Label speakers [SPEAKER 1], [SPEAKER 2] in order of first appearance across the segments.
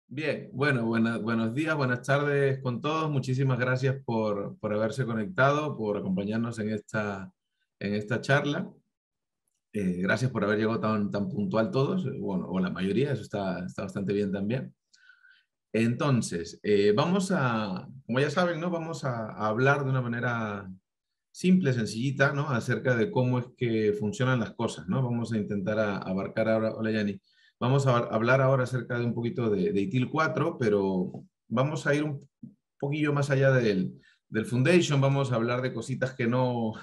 [SPEAKER 1] Bien, bueno, buenos días, buenas tardes con todos. Muchísimas gracias por haberse conectado, por acompañarnos en esta charla. Gracias por haber llegado tan puntual todos, bueno, o la mayoría, eso está bastante bien también. Entonces, como ya saben, ¿no? Vamos a hablar de una manera simple, sencillita, ¿no? Acerca de cómo es que funcionan las cosas, ¿no? Vamos a intentar abarcar ahora, hola Yanni, vamos a hablar ahora acerca de un poquito de ITIL 4, pero vamos a ir un poquillo más allá del Foundation, vamos a hablar de cositas que no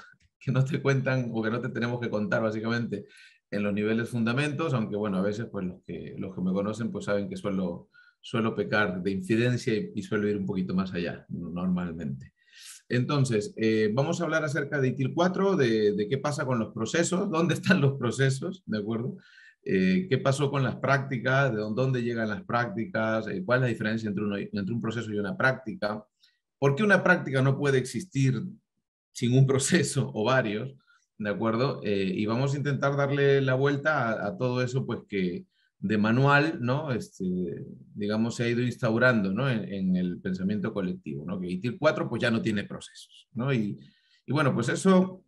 [SPEAKER 1] te cuentan o que no te tenemos que contar básicamente en los niveles fundamentos, aunque bueno, a veces pues los que me conocen pues saben que suelo pecar de infidencia y suelo ir un poquito más allá normalmente. Entonces, vamos a hablar acerca de ITIL 4, de qué pasa con los procesos, dónde están los procesos, ¿de acuerdo? Qué pasó con las prácticas, de dónde llegan las prácticas, cuál es la diferencia entre un proceso y una práctica, por qué una práctica no puede existir sin un proceso o varios, ¿de acuerdo? Y vamos a intentar darle la vuelta a todo eso, pues que de manual, ¿no? Digamos, se ha ido instaurando, ¿no? En el pensamiento colectivo, ¿no? Que ITIL 4 pues ya no tiene procesos, ¿no? Y bueno, pues eso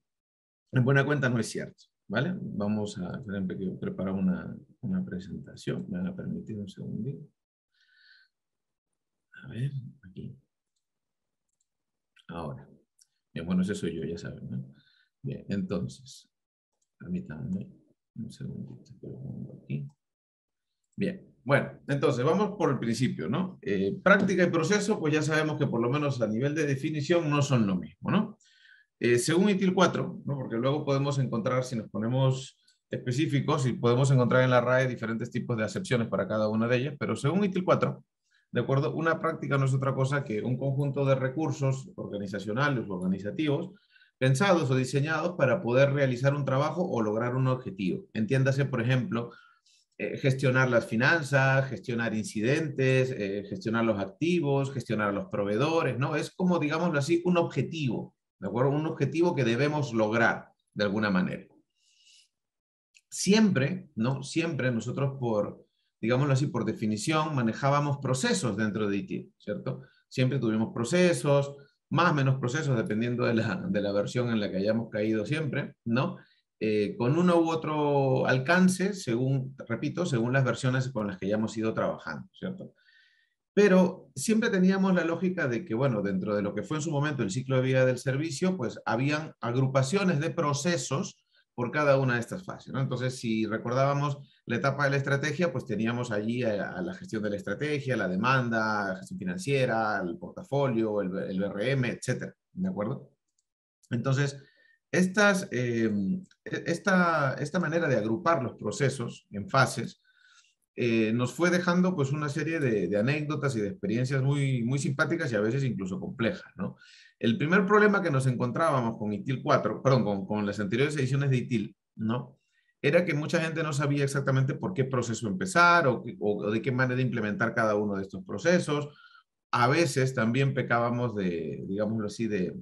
[SPEAKER 1] en buena cuenta no es cierto, ¿vale? Vamos a preparar una presentación, me van a permitir un segundito. A ver, aquí. Ahora. Bien, bueno, ese soy yo, ya saben, ¿no? Bien, entonces, permítanme un segundito que lo pongo aquí. Bien, bueno, entonces vamos por el principio, ¿no? Práctica y proceso, pues ya sabemos que por lo menos a nivel de definición no son lo mismo, ¿no? Según ITIL 4, ¿no? Porque luego podemos encontrar, si nos ponemos específicos, y podemos encontrar en la RAE diferentes tipos de acepciones para cada una de ellas, pero según ITIL 4, ¿de acuerdo? Una práctica no es otra cosa que un conjunto de recursos organizacionales o organizativos pensados o diseñados para poder realizar un trabajo o lograr un objetivo. Entiéndase, por ejemplo, gestionar las finanzas, gestionar incidentes, gestionar los activos, gestionar los proveedores, ¿no? Es como, digámoslo así, un objetivo, ¿de acuerdo? Un objetivo que debemos lograr de alguna manera. Siempre, ¿no? Siempre nosotros digámoslo así, por definición, manejábamos procesos dentro de IT, ¿cierto? Siempre tuvimos procesos, más o menos procesos, dependiendo de la versión en la que hayamos caído siempre, ¿no? Con uno u otro alcance, repito, según las versiones con las que hayamos ido trabajando, ¿cierto? Pero siempre teníamos la lógica de que, bueno, dentro de lo que fue en su momento el ciclo de vida del servicio, pues habían agrupaciones de procesos por cada una de estas fases, ¿no? Entonces, si recordábamos la etapa de la estrategia, pues teníamos allí a la gestión de la estrategia, la demanda, la gestión financiera, el portafolio, el BRM, etcétera, ¿de acuerdo? Entonces, esta manera de agrupar los procesos en fases nos fue dejando pues una serie de anécdotas y de experiencias muy simpáticas y a veces incluso complejas, ¿no? El primer problema que nos encontrábamos con ITIL 4, perdón, con las anteriores ediciones de ITIL, ¿no? Era que mucha gente no sabía exactamente por qué proceso empezar o de qué manera implementar cada uno de estos procesos. A veces también pecábamos digámoslo así, de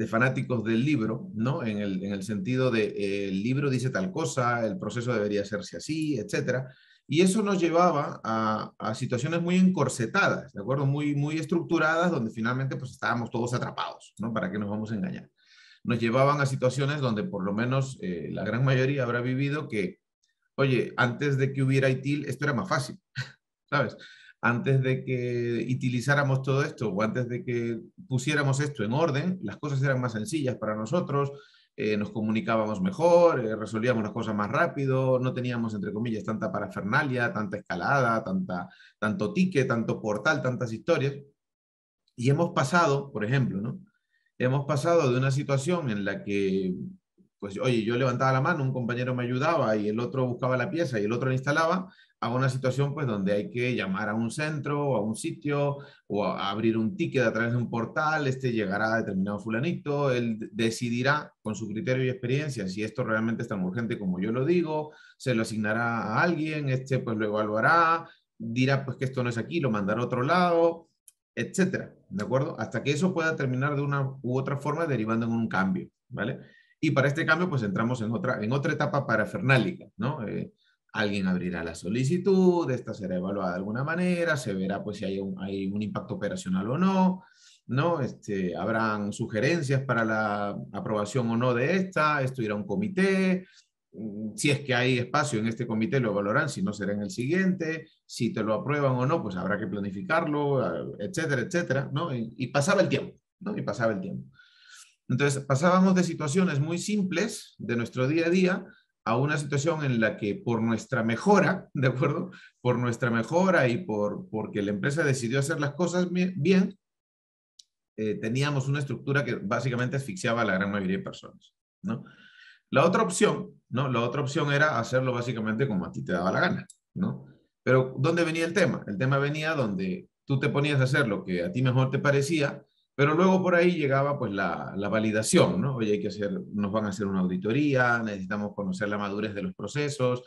[SPEAKER 1] fanáticos del libro, ¿no? En el sentido de el libro dice tal cosa, el proceso debería hacerse así, etcétera. Y eso nos llevaba a situaciones muy encorsetadas, ¿de acuerdo? Muy estructuradas, donde finalmente pues estábamos todos atrapados, ¿no? ¿Para qué nos vamos a engañar? Nos llevaban a situaciones donde por lo menos la gran mayoría habrá vivido que, oye, antes de que hubiera ITIL, esto era más fácil, ¿sabes? Antes de que utilizáramos todo esto o antes de que pusiéramos esto en orden, las cosas eran más sencillas para nosotros, nos comunicábamos mejor, resolvíamos las cosas más rápido, no teníamos, entre comillas, tanta parafernalia, tanta escalada, tanto ticket, tanto portal, tantas historias. Y hemos pasado, por ejemplo, ¿no? Hemos pasado de una situación en la que, pues, oye, yo levantaba la mano, un compañero me ayudaba y el otro buscaba la pieza y el otro la instalaba, a una situación, pues, donde hay que llamar a un centro o a un sitio o a abrir un ticket a través de un portal, llegará a determinado fulanito, él decidirá con su criterio y experiencia si esto realmente es tan urgente como yo lo digo, se lo asignará a alguien, pues lo evaluará, dirá pues que esto no es aquí, lo mandará a otro lado, etcétera, ¿de acuerdo? Hasta que eso pueda terminar de una u otra forma derivando en un cambio, ¿vale? Y para este cambio, pues entramos en otra etapa parafernálica, ¿no? alguien abrirá la solicitud, esta será evaluada de alguna manera, se verá pues si hay un impacto operacional o no, ¿no? Habrán sugerencias para la aprobación o no de esta, esto irá a un comité, si es que hay espacio en este comité lo evaluarán, si no será en el siguiente, si te lo aprueban o no, pues habrá que planificarlo, etcétera, etcétera, ¿no? Y pasaba el tiempo, ¿no? Y pasaba el tiempo. Entonces, pasábamos de situaciones muy simples de nuestro día a día a una situación en la que por nuestra mejora, ¿de acuerdo? Por nuestra mejora y porque la empresa decidió hacer las cosas bien, teníamos una estructura que básicamente asfixiaba a la gran mayoría de personas, ¿no? La otra opción, ¿no? La otra opción era hacerlo básicamente como a ti te daba la gana, ¿no? Pero ¿dónde venía el tema? El tema venía donde tú te ponías a hacer lo que a ti mejor te parecía, pero luego por ahí llegaba pues la validación, ¿no? Oye, nos van a hacer una auditoría, necesitamos conocer la madurez de los procesos,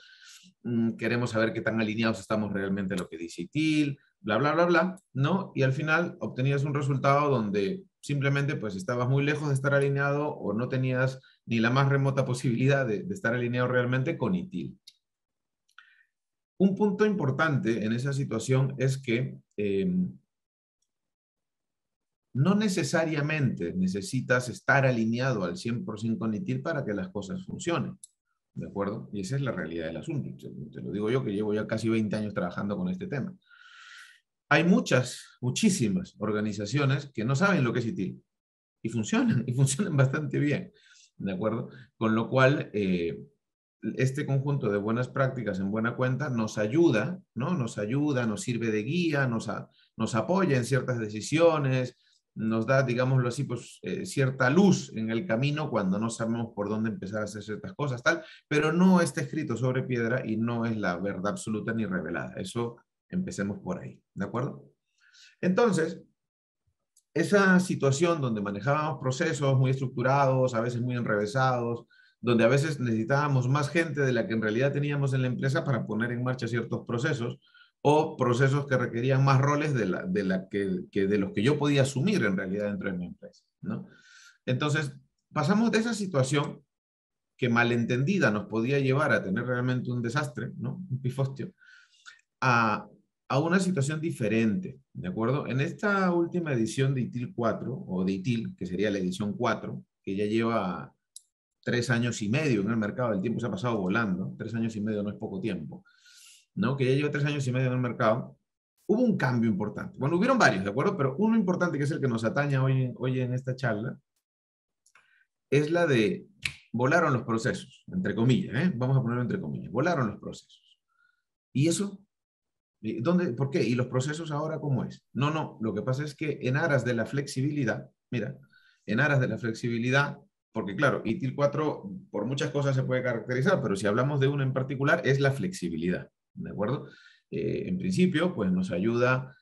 [SPEAKER 1] queremos saber qué tan alineados estamos realmente a lo que dice ITIL, bla, bla, bla, bla, ¿no? Y al final obtenías un resultado donde simplemente pues estabas muy lejos de estar alineado o no tenías ni la más remota posibilidad de estar alineado realmente con ITIL. Un punto importante en esa situación es que no necesariamente necesitas estar alineado al 100% con ITIL para que las cosas funcionen, ¿de acuerdo? Y esa es la realidad del asunto. Te lo digo yo que llevo ya casi 20 años trabajando con este tema. Hay muchísimas organizaciones que no saben lo que es ITIL y funcionan bastante bien, ¿de acuerdo? Con lo cual, este conjunto de buenas prácticas en buena cuenta nos ayuda, ¿no? Nos ayuda, nos sirve de guía, nos apoya en ciertas decisiones, nos da, digámoslo así, pues cierta luz en el camino cuando no sabemos por dónde empezar a hacer ciertas cosas, tal, pero no está escrito sobre piedra y no es la verdad absoluta ni revelada. Eso empecemos por ahí, ¿de acuerdo? Entonces, esa situación donde manejábamos procesos muy estructurados, a veces muy enrevesados, donde a veces necesitábamos más gente de la que en realidad teníamos en la empresa para poner en marcha ciertos procesos o procesos que requerían más roles de los que yo podía asumir en realidad dentro de mi empresa, ¿no? Entonces, pasamos de esa situación que malentendida nos podía llevar a tener realmente un desastre, ¿no? Un pifostio, a, a una situación diferente, ¿de acuerdo? En esta última edición de ITIL 4, o de ITIL, que sería la edición 4, que ya lleva 3 años y medio en el mercado, el tiempo se ha pasado volando, 3 años y medio no es poco tiempo, ¿no? Que ya lleva 3 años y medio en el mercado, hubo un cambio importante. Bueno, hubieron varios, ¿de acuerdo? Pero uno importante que es el que nos atañe hoy en esta charla, es la de volaron los procesos, entre comillas, ¿eh? Vamos a ponerlo entre comillas, volaron los procesos. ¿Y eso? ¿Dónde, por qué? ¿Y los procesos ahora cómo es? No, lo que pasa es que en aras de la flexibilidad, mira, en aras de la flexibilidad, porque claro, ITIL 4 por muchas cosas se puede caracterizar, pero si hablamos de una en particular es la flexibilidad, ¿de acuerdo? En principio, pues nos ayuda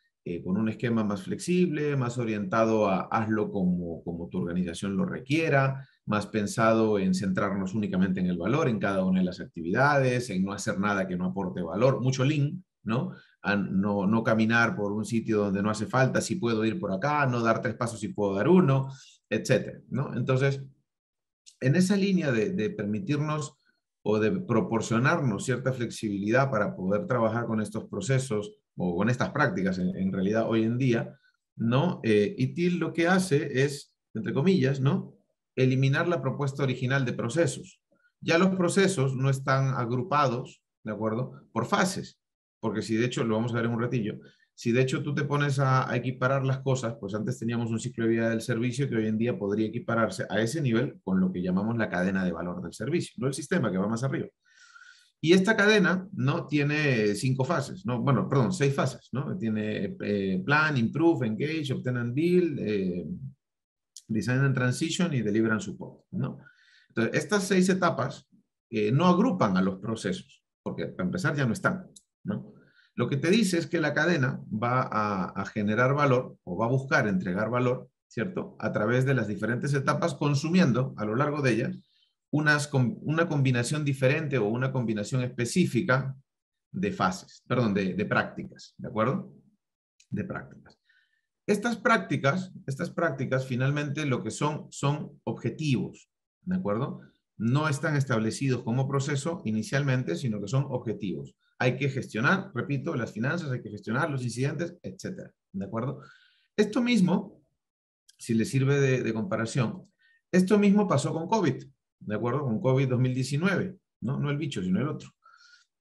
[SPEAKER 1] con un esquema más flexible, más orientado a hazlo como tu organización lo requiera, más pensado en centrarnos únicamente en el valor, en cada una de las actividades, en no hacer nada que no aporte valor, mucho lean, ¿no? No caminar por un sitio donde no hace falta, si puedo ir por acá, no dar 3 pasos si puedo dar uno, etcétera, ¿no? Entonces, en esa línea de permitirnos o de proporcionarnos cierta flexibilidad para poder trabajar con estos procesos o con estas prácticas en realidad hoy en día, ¿no? ITIL lo que hace es, entre comillas, ¿no? Eliminar la propuesta original de procesos. Ya los procesos no están agrupados, ¿de acuerdo? Por fases, porque si de hecho, lo vamos a ver en un ratillo, si de hecho tú te pones a equiparar las cosas, pues antes teníamos un ciclo de vida del servicio que hoy en día podría equipararse a ese nivel con lo que llamamos la cadena de valor del servicio, no el sistema que va más arriba. Y esta cadena no tiene 5 fases, ¿no? Bueno, perdón, 6 fases, ¿no? Tiene plan, improve, engage, obtain and build, design and transition y deliver and support, ¿no? Entonces, estas 6 etapas no agrupan a los procesos, porque para empezar ya no están, ¿no? Lo que te dice es que la cadena va a generar valor o va a buscar entregar valor, ¿cierto? A través de las diferentes etapas, consumiendo a lo largo de ellas una combinación diferente o una combinación específica de fases, perdón, de prácticas, ¿de acuerdo? De prácticas. Estas prácticas finalmente lo que son objetivos, ¿de acuerdo? no están establecidos como proceso inicialmente, sino que son objetivos. Hay que gestionar, repito, las finanzas, hay que gestionar los incidentes, etcétera. ¿De acuerdo? Esto mismo, si le sirve de comparación, esto mismo pasó con COVID, ¿de acuerdo? Con COVID 2019, ¿no? No el bicho, sino el otro.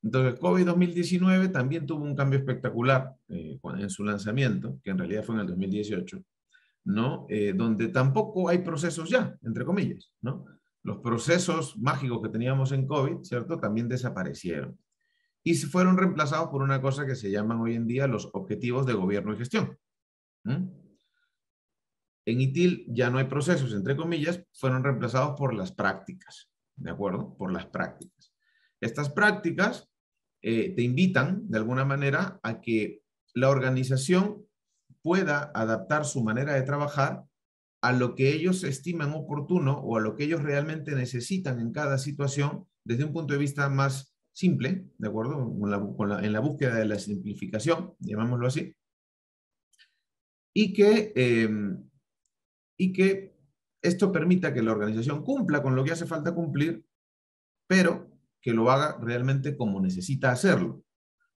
[SPEAKER 1] Entonces, COVID 2019 también tuvo un cambio espectacular en su lanzamiento, que en realidad fue en el 2018, ¿no? Donde tampoco hay procesos ya, entre comillas, ¿no? Los procesos mágicos que teníamos en COVID, ¿cierto? También desaparecieron. Y se fueron reemplazados por una cosa que se llaman hoy en día los objetivos de gobierno y gestión. ¿Mm? En ITIL ya no hay procesos, entre comillas, fueron reemplazados por las prácticas, ¿de acuerdo? Por las prácticas. Estas prácticas te invitan, de alguna manera, a que la organización pueda adaptar su manera de trabajar a lo que ellos estiman oportuno o a lo que ellos realmente necesitan en cada situación desde un punto de vista más simple, ¿de acuerdo? En la búsqueda de la simplificación, llamémoslo así, y que esto permita que la organización cumpla con lo que hace falta cumplir, pero que lo haga realmente como necesita hacerlo,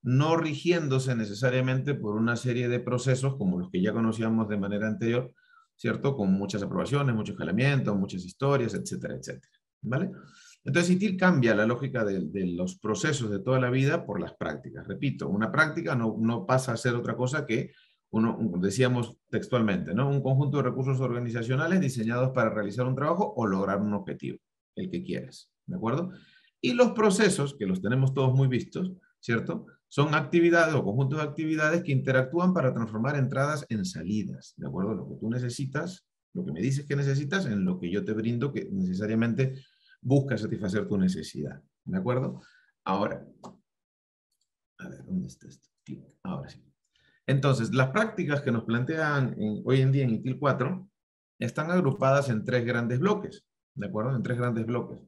[SPEAKER 1] no rigiéndose necesariamente por una serie de procesos como los que ya conocíamos de manera anterior, ¿cierto? Con muchas aprobaciones, muchos escalamientos, muchas historias, etcétera, etcétera, ¿vale? Entonces, ITIL cambia la lógica de los procesos de toda la vida por las prácticas. Repito, una práctica no pasa a ser otra cosa que, decíamos textualmente, ¿no? Un conjunto de recursos organizacionales diseñados para realizar un trabajo o lograr un objetivo, el que quieras, ¿de acuerdo? Y los procesos, que los tenemos todos muy vistos, ¿cierto? Son actividades o conjuntos de actividades que interactúan para transformar entradas en salidas, ¿de acuerdo? Lo que tú necesitas, lo que me dices que necesitas, en lo que yo te brindo que necesariamente busca satisfacer tu necesidad, ¿de acuerdo? Ahora, a ver, ¿dónde está esto? Ahora sí. Entonces, las prácticas que nos plantean hoy en día en ITIL 4 están agrupadas en tres grandes bloques, ¿de acuerdo? En tres grandes bloques.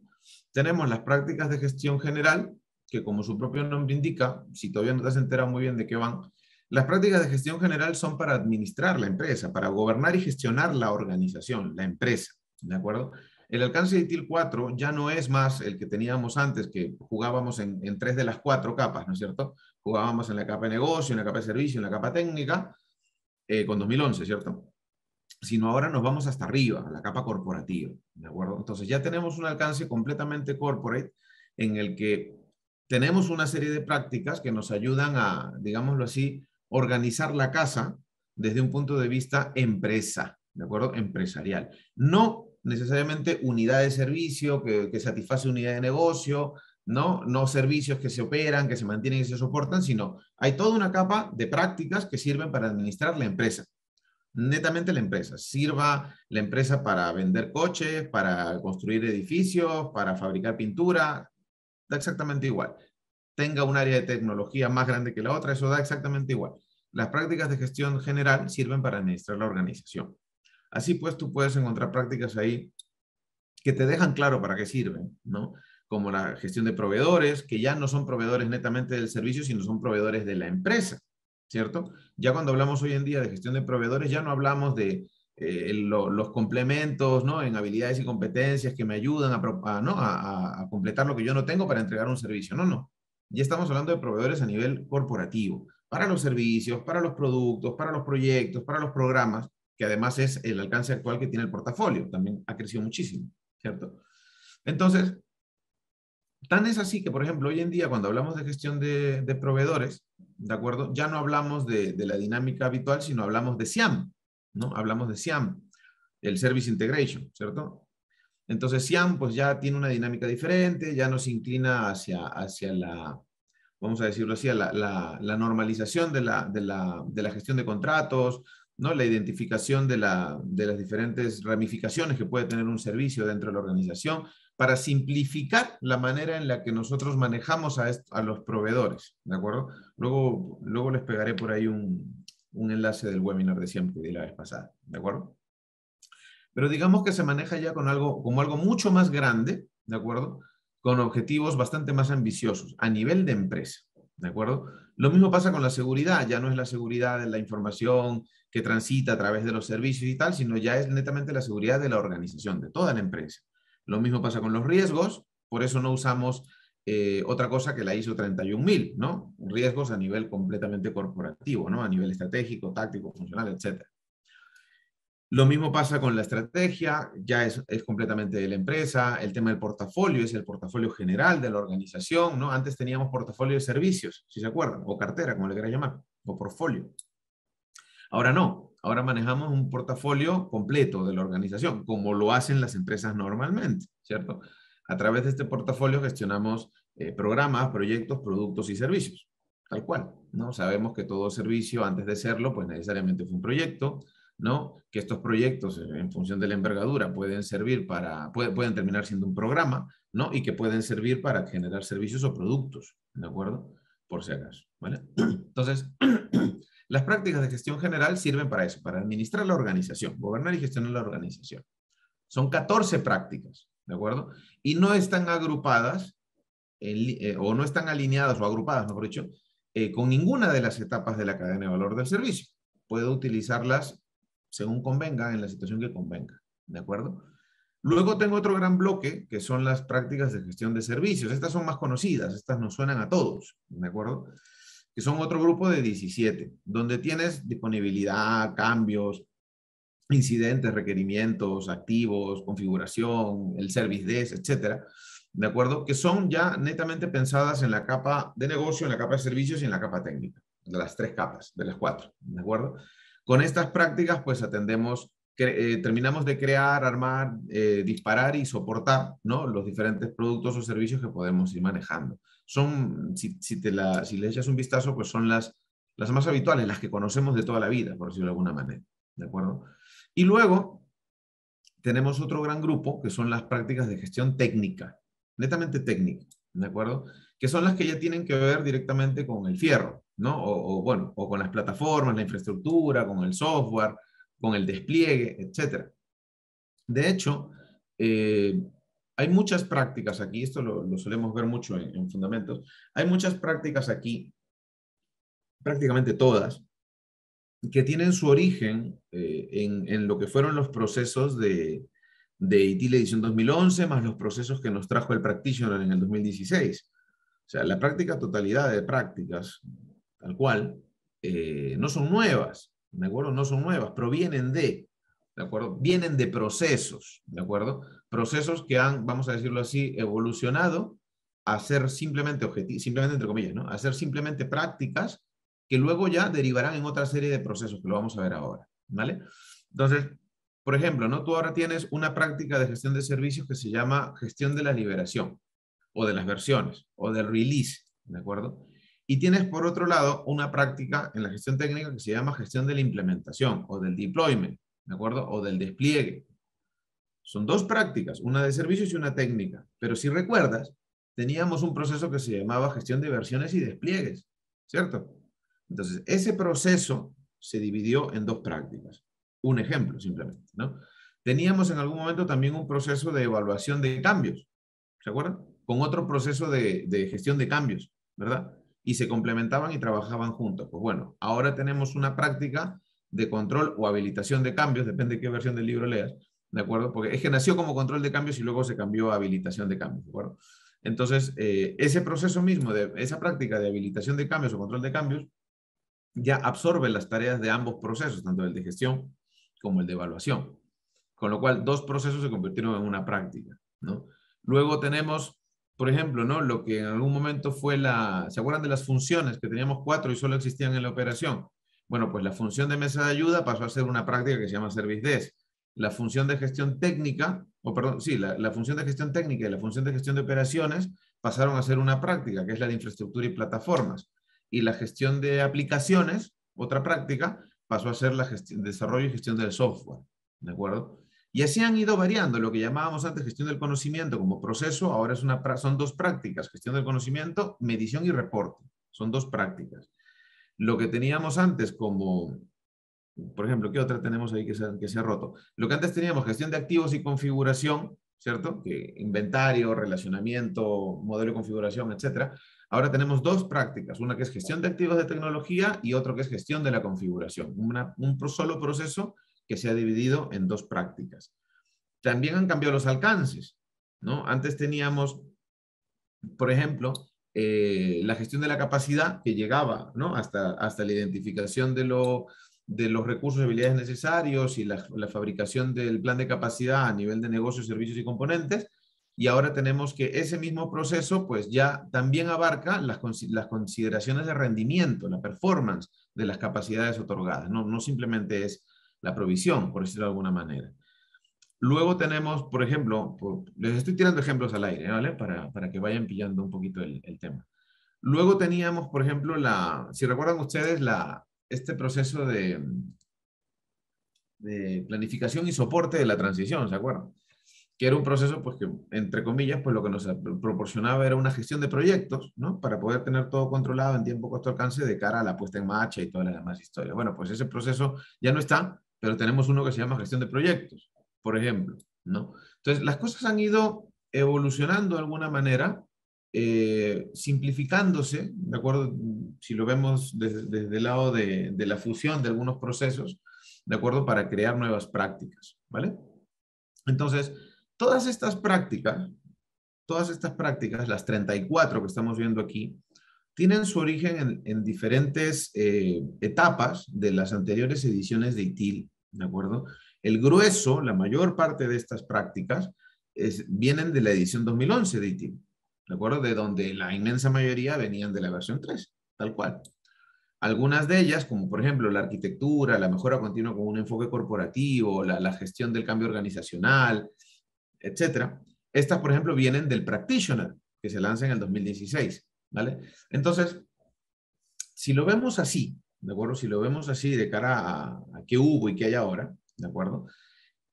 [SPEAKER 1] Tenemos las prácticas de gestión general, que como su propio nombre indica, si todavía no te has enterado muy bien de qué van, las prácticas de gestión general son para administrar la empresa, para gobernar y gestionar la organización, la empresa, ¿de acuerdo? El alcance de ITIL 4 ya no es más el que teníamos antes, que jugábamos en tres de las cuatro capas, ¿no es cierto? Jugábamos en la capa de negocio, en la capa de servicio, en la capa técnica, con 2011, ¿cierto? Sino ahora nos vamos hasta arriba, a la capa corporativa, ¿de acuerdo? Entonces ya tenemos un alcance completamente corporate en el que tenemos una serie de prácticas que nos ayudan a, digámoslo así, organizar la casa desde un punto de vista empresa, ¿de acuerdo? Empresarial. No necesariamente unidad de servicio que satisface unidad de negocio, ¿no? No servicios que se operan, que se mantienen y se soportan, sino hay toda una capa de prácticas que sirven para administrar la empresa. Netamente la empresa. Sirva la empresa para vender coches, para construir edificios, para fabricar pintura, da exactamente igual. Tenga un área de tecnología más grande que la otra, eso da exactamente igual. Las prácticas de gestión general sirven para administrar la organización. Así pues, tú puedes encontrar prácticas ahí que te dejan claro para qué sirven, ¿no? Como la gestión de proveedores, que ya no son proveedores netamente del servicio, sino son proveedores de la empresa, ¿cierto? Ya cuando hablamos hoy en día de gestión de proveedores, ya no hablamos de los complementos, ¿no? En habilidades y competencias que me ayudan a completar lo que yo no tengo para entregar un servicio. No, no. Ya estamos hablando de proveedores a nivel corporativo, para los servicios, para los productos, para los proyectos, para los programas, que además es el alcance actual que tiene el portafolio. También ha crecido muchísimo, ¿cierto? Entonces, tan es así que, por ejemplo, hoy en día cuando hablamos de gestión de proveedores, ¿de acuerdo? Ya no hablamos de la dinámica habitual, sino hablamos de SIAM, ¿no? Hablamos de SIAM, el Service Integration, ¿cierto? Entonces SIAM pues ya tiene una dinámica diferente, ya nos inclina hacia la, vamos a decirlo así, a la normalización de la gestión de contratos, ¿no? La identificación de las diferentes ramificaciones que puede tener un servicio dentro de la organización, para simplificar la manera en la que nosotros manejamos a los proveedores, ¿de acuerdo? Luego les pegaré por ahí un enlace del webinar de SIAM que di la vez pasada, ¿de acuerdo? Pero digamos que se maneja ya como algo mucho más grande, ¿de acuerdo? Con objetivos bastante más ambiciosos a nivel de empresa, ¿de acuerdo? Lo mismo pasa con la seguridad, ya no es la seguridad de la información que transita a través de los servicios y tal, sino ya es netamente la seguridad de la organización, de toda la empresa. Lo mismo pasa con los riesgos, por eso no usamos otra cosa que la ISO 31000, ¿no? Riesgos a nivel completamente corporativo, ¿no? A nivel estratégico, táctico, funcional, etc. Lo mismo pasa con la estrategia, ya es completamente de la empresa. El tema del portafolio es el portafolio general de la organización, ¿no? Antes teníamos portafolio de servicios, si se acuerdan, o cartera, como le quieran llamar, o portfolio. Ahora no, ahora manejamos un portafolio completo de la organización, como lo hacen las empresas normalmente, ¿cierto? A través de este portafolio gestionamos programas, proyectos, productos y servicios, tal cual, ¿no? Sabemos que todo servicio, antes de serlo, pues necesariamente fue un proyecto, ¿no? Que estos proyectos, en función de la envergadura, pueden servir pueden terminar siendo un programa, ¿no? Y que pueden servir para generar servicios o productos, ¿de acuerdo? Por si acaso, ¿vale? Entonces, las prácticas de gestión general sirven para eso, para administrar la organización, gobernar y gestionar la organización. Son 14 prácticas, ¿de acuerdo? Y no están agrupadas, o no están alineadas o agrupadas, mejor dicho, con ninguna de las etapas de la cadena de valor del servicio. Puedo utilizarlas según convenga, en la situación que convenga, ¿de acuerdo? Luego tengo otro gran bloque, que son las prácticas de gestión de servicios. Estas son más conocidas, estas nos suenan a todos, ¿de acuerdo? Que son otro grupo de 17, donde tienes disponibilidad, cambios, incidentes, requerimientos, activos, configuración, el service desk, etcétera, ¿de acuerdo? Que son ya netamente pensadas en la capa de negocio, en la capa de servicios y en la capa técnica, de las 3 capas, de las 4, ¿de acuerdo? Con estas prácticas, pues terminamos de crear, armar, disparar y soportar, ¿no? Los diferentes productos o servicios que podemos ir manejando. Son, si le echas un vistazo, pues son las más habituales, las que conocemos de toda la vida, por decirlo de alguna manera, ¿de acuerdo? Y luego tenemos otro gran grupo, que son las prácticas de gestión técnica, netamente técnica, ¿de acuerdo? Que son las que ya tienen que ver directamente con el fierro, ¿no? Bueno, o con las plataformas, la infraestructura, con el software, con el despliegue, etc. De hecho, hay muchas prácticas aquí, esto lo solemos ver mucho en fundamentos, hay muchas prácticas aquí, prácticamente todas, que tienen su origen en lo que fueron los procesos de ITIL edición 2011, más los procesos que nos trajo el Practitioner en el 2016. O sea, la práctica totalidad de prácticas, tal cual, no son nuevas, ¿de acuerdo? No son nuevas, provienen ¿de acuerdo? Vienen de procesos, ¿de acuerdo? Procesos que han, vamos a decirlo así, evolucionado a ser simplemente simplemente entre comillas, ¿no? A ser simplemente prácticas que luego ya derivarán en otra serie de procesos que lo vamos a ver ahora, ¿vale? Entonces, por ejemplo, ¿no? Tú ahora tienes una práctica de gestión de servicios que se llama gestión de la liberación, o de las versiones, o del release, ¿de acuerdo? Y tienes, por otro lado, una práctica en la gestión técnica que se llama gestión de la implementación, o del deployment, ¿de acuerdo? O del despliegue. Son 2 prácticas, una de servicios y una técnica. Pero si recuerdas, teníamos un proceso que se llamaba gestión de versiones y despliegues, ¿cierto? Entonces, ese proceso se dividió en 2 prácticas. Un ejemplo, simplemente, ¿no? Teníamos en algún momento también un proceso de evaluación de cambios, ¿se acuerdan? Con otro proceso de gestión de cambios, ¿verdad? Y se complementaban y trabajaban juntos. Pues bueno, ahora tenemos una práctica de control o habilitación de cambios, depende de qué versión del libro leas, ¿de acuerdo? Porque es que nació como control de cambios y luego se cambió a habilitación de cambios, ¿de acuerdo? Entonces, ese proceso mismo, esa práctica de habilitación de cambios o control de cambios, ya absorbe las tareas de ambos procesos, tanto el de gestión como el de evaluación. Con lo cual, 2 procesos se convirtieron en una práctica, ¿no? Luego tenemos, por ejemplo, ¿no? Lo que en algún momento fue ¿se acuerdan de las funciones? Que teníamos 4 y solo existían en la operación. Bueno, pues la función de mesa de ayuda pasó a ser una práctica que se llama Service Desk. La función de gestión técnica, la función de gestión técnica y la función de gestión de operaciones pasaron a ser una práctica, que es la de infraestructura y plataformas. Y la gestión de aplicaciones, otra práctica, pasó a ser la desarrollo y gestión del software, ¿de acuerdo? Y así han ido variando. Lo que llamábamos antes gestión del conocimiento como proceso, ahora son 2 prácticas, gestión del conocimiento, medición y reporte. Son 2 prácticas. Lo que teníamos antes como, por ejemplo, ¿qué otra tenemos ahí que se ha roto? Lo que antes teníamos, gestión de activos y configuración, ¿cierto? Que inventario, relacionamiento, modelo de configuración, etcétera. Ahora tenemos 2 prácticas, una que es gestión de activos de tecnología y otro que es gestión de la configuración. Un solo proceso que se ha dividido en 2 prácticas. También han cambiado los alcances. ¿no? Antes teníamos, por ejemplo, la gestión de la capacidad que llegaba, ¿no? Hasta la identificación de los recursos y habilidades necesarios y la fabricación del plan de capacidad a nivel de negocios, servicios y componentes. Y ahora tenemos que ese mismo proceso pues ya también abarca las consideraciones de rendimiento, la performance de las capacidades otorgadas, ¿no? No simplemente es la provisión, por decirlo de alguna manera. Luego tenemos, por ejemplo, les estoy tirando ejemplos al aire, ¿vale? Para que vayan pillando un poquito el tema. Luego teníamos, por ejemplo, si recuerdan ustedes, este proceso de planificación y soporte de la transición, ¿se acuerdan? Que era un proceso, pues que, entre comillas, pues lo que nos proporcionaba era una gestión de proyectos, ¿no? Para poder tener todo controlado en tiempo, costo, alcance de cara a la puesta en marcha y todas las demás historias. Bueno, pues ese proceso ya no está, pero tenemos uno que se llama gestión de proyectos, por ejemplo, ¿no? Entonces, las cosas han ido evolucionando de alguna manera, simplificándose, ¿de acuerdo? Si lo vemos desde el lado de la fusión de algunos procesos, ¿de acuerdo? Para crear nuevas prácticas, ¿vale? Entonces, todas estas prácticas, las 34 que estamos viendo aquí, tienen su origen en diferentes etapas de las anteriores ediciones de ITIL, ¿de acuerdo? El grueso, la mayor parte de estas prácticas, vienen de la edición 2011 de ITIL, ¿de acuerdo? De donde la inmensa mayoría venían de la versión 3, tal cual. Algunas de ellas, como por ejemplo la arquitectura, la mejora continua con un enfoque corporativo, la gestión del cambio organizacional, etcétera. Estas, por ejemplo, vienen del Practitioner, que se lanza en el 2016, ¿vale? Entonces, si lo vemos así, ¿de acuerdo? Si lo vemos así de cara a qué hubo y qué hay ahora, ¿de acuerdo?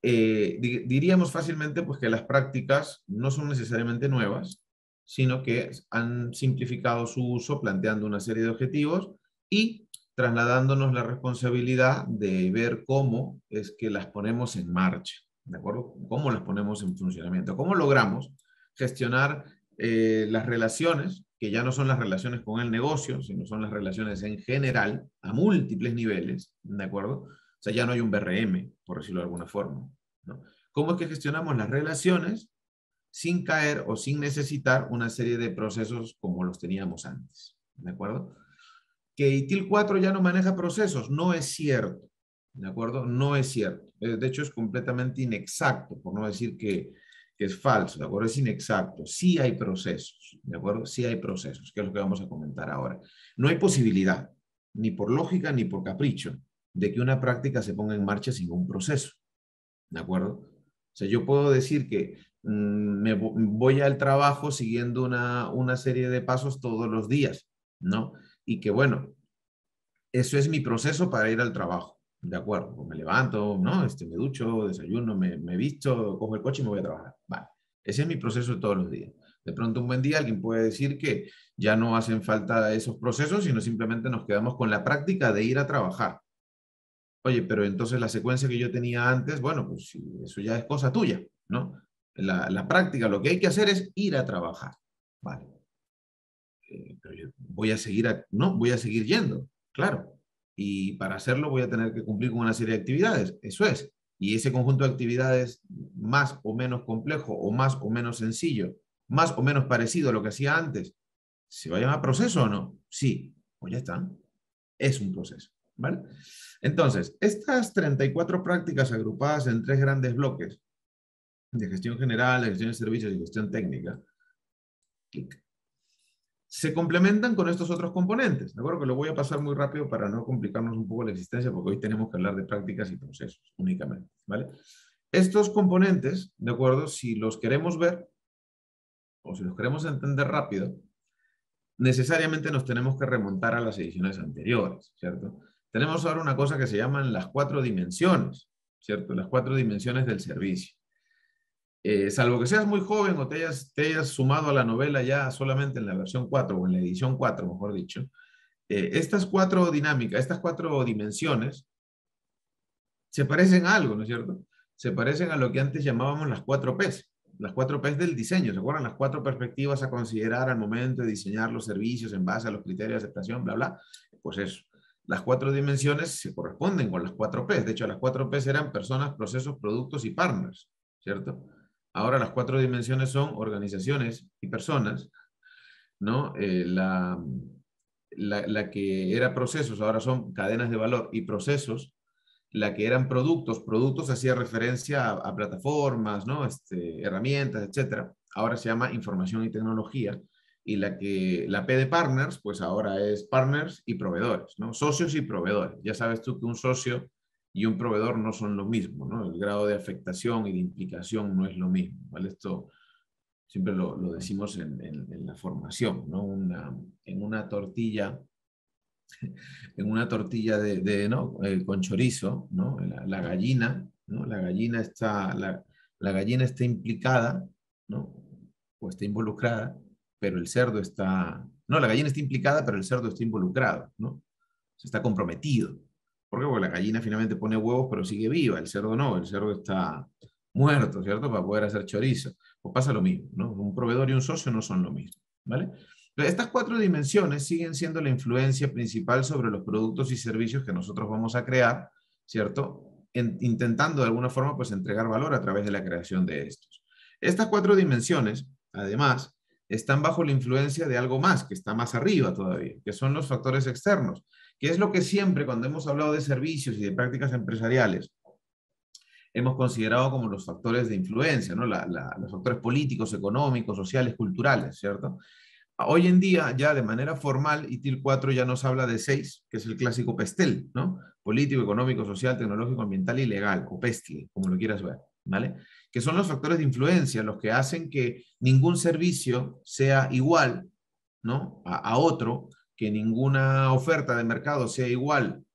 [SPEAKER 1] Diríamos fácilmente pues, que las prácticas no son necesariamente nuevas, sino que han simplificado su uso planteando una serie de objetivos y trasladándonos la responsabilidad de ver cómo es que las ponemos en marcha, ¿de acuerdo? ¿Cómo las ponemos en funcionamiento? ¿Cómo logramos gestionar las relaciones, que ya no son las relaciones con el negocio, sino son las relaciones en general, a múltiples niveles, ¿de acuerdo? O sea, ya no hay un BRM, por decirlo de alguna forma, ¿no? ¿Cómo es que gestionamos las relaciones sin caer o sin necesitar una serie de procesos como los teníamos antes? ¿De acuerdo? Que ITIL 4 ya no maneja procesos, no es cierto. ¿De acuerdo? No es cierto. De hecho, es completamente inexacto, por no decir que es falso, ¿de acuerdo? Es inexacto. Sí hay procesos, ¿de acuerdo? Sí hay procesos, que es lo que vamos a comentar ahora. No hay posibilidad, ni por lógica ni por capricho, de que una práctica se ponga en marcha sin un proceso, ¿de acuerdo? O sea, yo puedo decir que voy al trabajo siguiendo una serie de pasos todos los días, ¿no? Y que bueno, eso es mi proceso para ir al trabajo, ¿de acuerdo? Pues me levanto, ¿no? Me ducho, desayuno, me visto, cojo el coche y me voy a trabajar. Vale, ese es mi proceso de todos los días. De pronto un buen día alguien puede decir que ya no hacen falta esos procesos, sino simplemente nos quedamos con la práctica de ir a trabajar. Oye, pero entonces la secuencia que yo tenía antes, bueno, pues eso ya es cosa tuya, ¿no? La práctica, lo que hay que hacer es ir a trabajar. Vale. Pero yo voy a seguir, no, voy a seguir yendo, claro. Y para hacerlo voy a tener que cumplir con una serie de actividades, eso es. Y ese conjunto de actividades más o menos complejo o más o menos sencillo, más o menos parecido a lo que hacía antes, ¿se va a llamar proceso o no? Sí, pues ya está. Es un proceso, ¿vale? Entonces, estas 34 prácticas agrupadas en tres grandes bloques de gestión general, de gestión de servicios y gestión técnica, se complementan con estos otros componentes, ¿de acuerdo? Que lo voy a pasar muy rápido para no complicarnos un poco la existencia, porque hoy tenemos que hablar de prácticas y procesos únicamente, ¿vale? Estos componentes, ¿de acuerdo? Si los queremos ver o si los queremos entender rápido, necesariamente nos tenemos que remontar a las ediciones anteriores, ¿cierto? Tenemos ahora una cosa que se llaman las 4 dimensiones, ¿cierto? Las 4 dimensiones del servicio. Salvo que seas muy joven o te hayas sumado a la novela ya solamente en la versión 4 o en la edición 4, mejor dicho, estas 4 dinámicas, estas 4 dimensiones se parecen a algo, ¿no es cierto? Se parecen a lo que antes llamábamos las 4 Ps, las 4 Ps del diseño, ¿se acuerdan? Las 4 perspectivas a considerar al momento de diseñar los servicios en base a los criterios de aceptación, bla, bla. Pues eso. Las 4 dimensiones se corresponden con las 4 Ps. De hecho, las 4 Ps eran personas, procesos, productos y partners, ¿cierto? Ahora las cuatro dimensiones son organizaciones y personas, ¿no? La que era procesos, ahora son cadenas de valor y procesos. La que eran productos, productos hacía referencia a plataformas, ¿no? Herramientas, etcétera. Ahora se llama información y tecnología. Y la P de partners, pues ahora es partners y proveedores, ¿no? Socios y proveedores. Ya sabes tú que un socio y un proveedor no son lo mismo, ¿no? El grado de afectación y de implicación no es lo mismo, ¿vale? Esto siempre lo decimos en la formación, ¿no? En una tortilla ¿no? Con chorizo, ¿no? La gallina, ¿no? La gallina está implicada, ¿no? O está involucrada, pero el cerdo está... No, la gallina está implicada, pero el cerdo está involucrado, ¿no? Se está comprometido. ¿Por qué? Porque la gallina finalmente pone huevos, pero sigue viva. El cerdo no, el cerdo está muerto, ¿cierto? Para poder hacer chorizo. Pues pasa lo mismo, ¿no? Un proveedor y un socio no son lo mismo, ¿vale? Estas cuatro dimensiones siguen siendo la influencia principal sobre los productos y servicios que nosotros vamos a crear, ¿cierto? Intentando de alguna forma pues entregar valor a través de la creación de estos. Estas cuatro dimensiones, además, están bajo la influencia de algo más, que está más arriba todavía, que son los factores externos, que es lo que siempre cuando hemos hablado de servicios y de prácticas empresariales, hemos considerado como los factores de influencia, ¿no? Los factores políticos, económicos, sociales, culturales, ¿cierto? Hoy en día, ya de manera formal, ITIL 4 ya nos habla de 6, que es el clásico PESTEL, ¿no? Político, económico, social, tecnológico, ambiental y legal, o PESTEL, como lo quieras ver, ¿vale? Que son los factores de influencia, los que hacen que ningún servicio sea igual, ¿no? A otro, que ninguna oferta de mercado sea igual,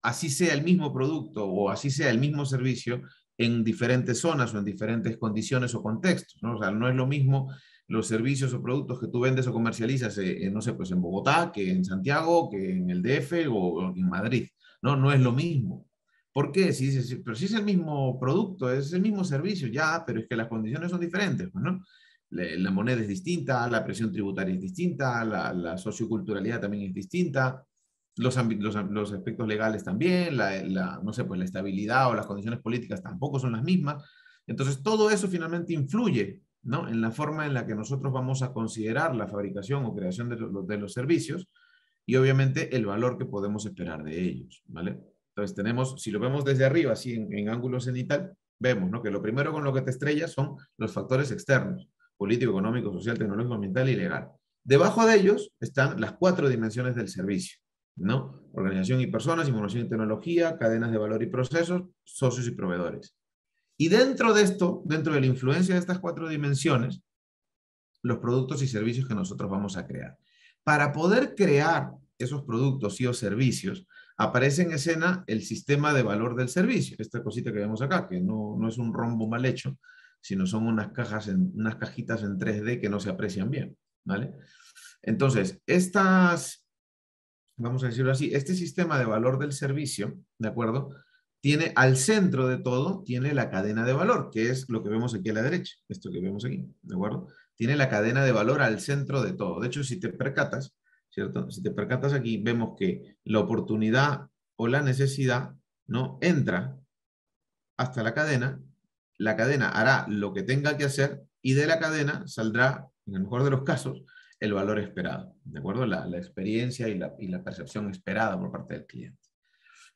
[SPEAKER 1] así sea el mismo producto o así sea el mismo servicio en diferentes zonas o en diferentes condiciones o contextos, ¿no? O sea, no es lo mismo los servicios o productos que tú vendes o comercializas, no sé, pues en Bogotá, que en Santiago, que en el DF o en Madrid, ¿no? No es lo mismo. ¿Por qué? Pero si es el mismo producto, es el mismo servicio, ya, pero es que las condiciones son diferentes, pues, ¿no? La moneda es distinta, la presión tributaria es distinta, la socioculturalidad también es distinta, los aspectos legales también, no sé, pues la estabilidad o las condiciones políticas tampoco son las mismas. Entonces, todo eso finalmente influye, ¿no? En la forma en la que nosotros vamos a considerar la fabricación o creación de los servicios y obviamente el valor que podemos esperar de ellos, ¿vale? Entonces tenemos, si lo vemos desde arriba, así en ángulo cenital, vemos, ¿no? Que lo primero con lo que te estrellas son los factores externos, político, económico, social, tecnológico, ambiental y legal. Debajo de ellos están las cuatro dimensiones del servicio, ¿no? Organización y personas, información y tecnología, cadenas de valor y procesos, socios y proveedores. Y dentro de esto, dentro de la influencia de estas cuatro dimensiones, los productos y servicios que nosotros vamos a crear. Para poder crear esos productos y o servicios, aparece en escena el sistema de valor del servicio, esta cosita que vemos acá, que no es un rombo mal hecho, sino son unas cajitas en 3D que no se aprecian bien, ¿vale? Entonces, vamos a decirlo así, este sistema de valor del servicio, ¿de acuerdo? Tiene al centro de todo, tiene la cadena de valor, que es lo que vemos aquí a la derecha, esto que vemos aquí, ¿de acuerdo? Tiene la cadena de valor al centro de todo. De hecho, si te percatas, ¿cierto? Si te percatas aquí, vemos que la oportunidad o la necesidad, ¿no? Entra hasta la cadena hará lo que tenga que hacer y de la cadena saldrá, en el mejor de los casos, el valor esperado, ¿de acuerdo? La experiencia y la percepción esperada por parte del cliente.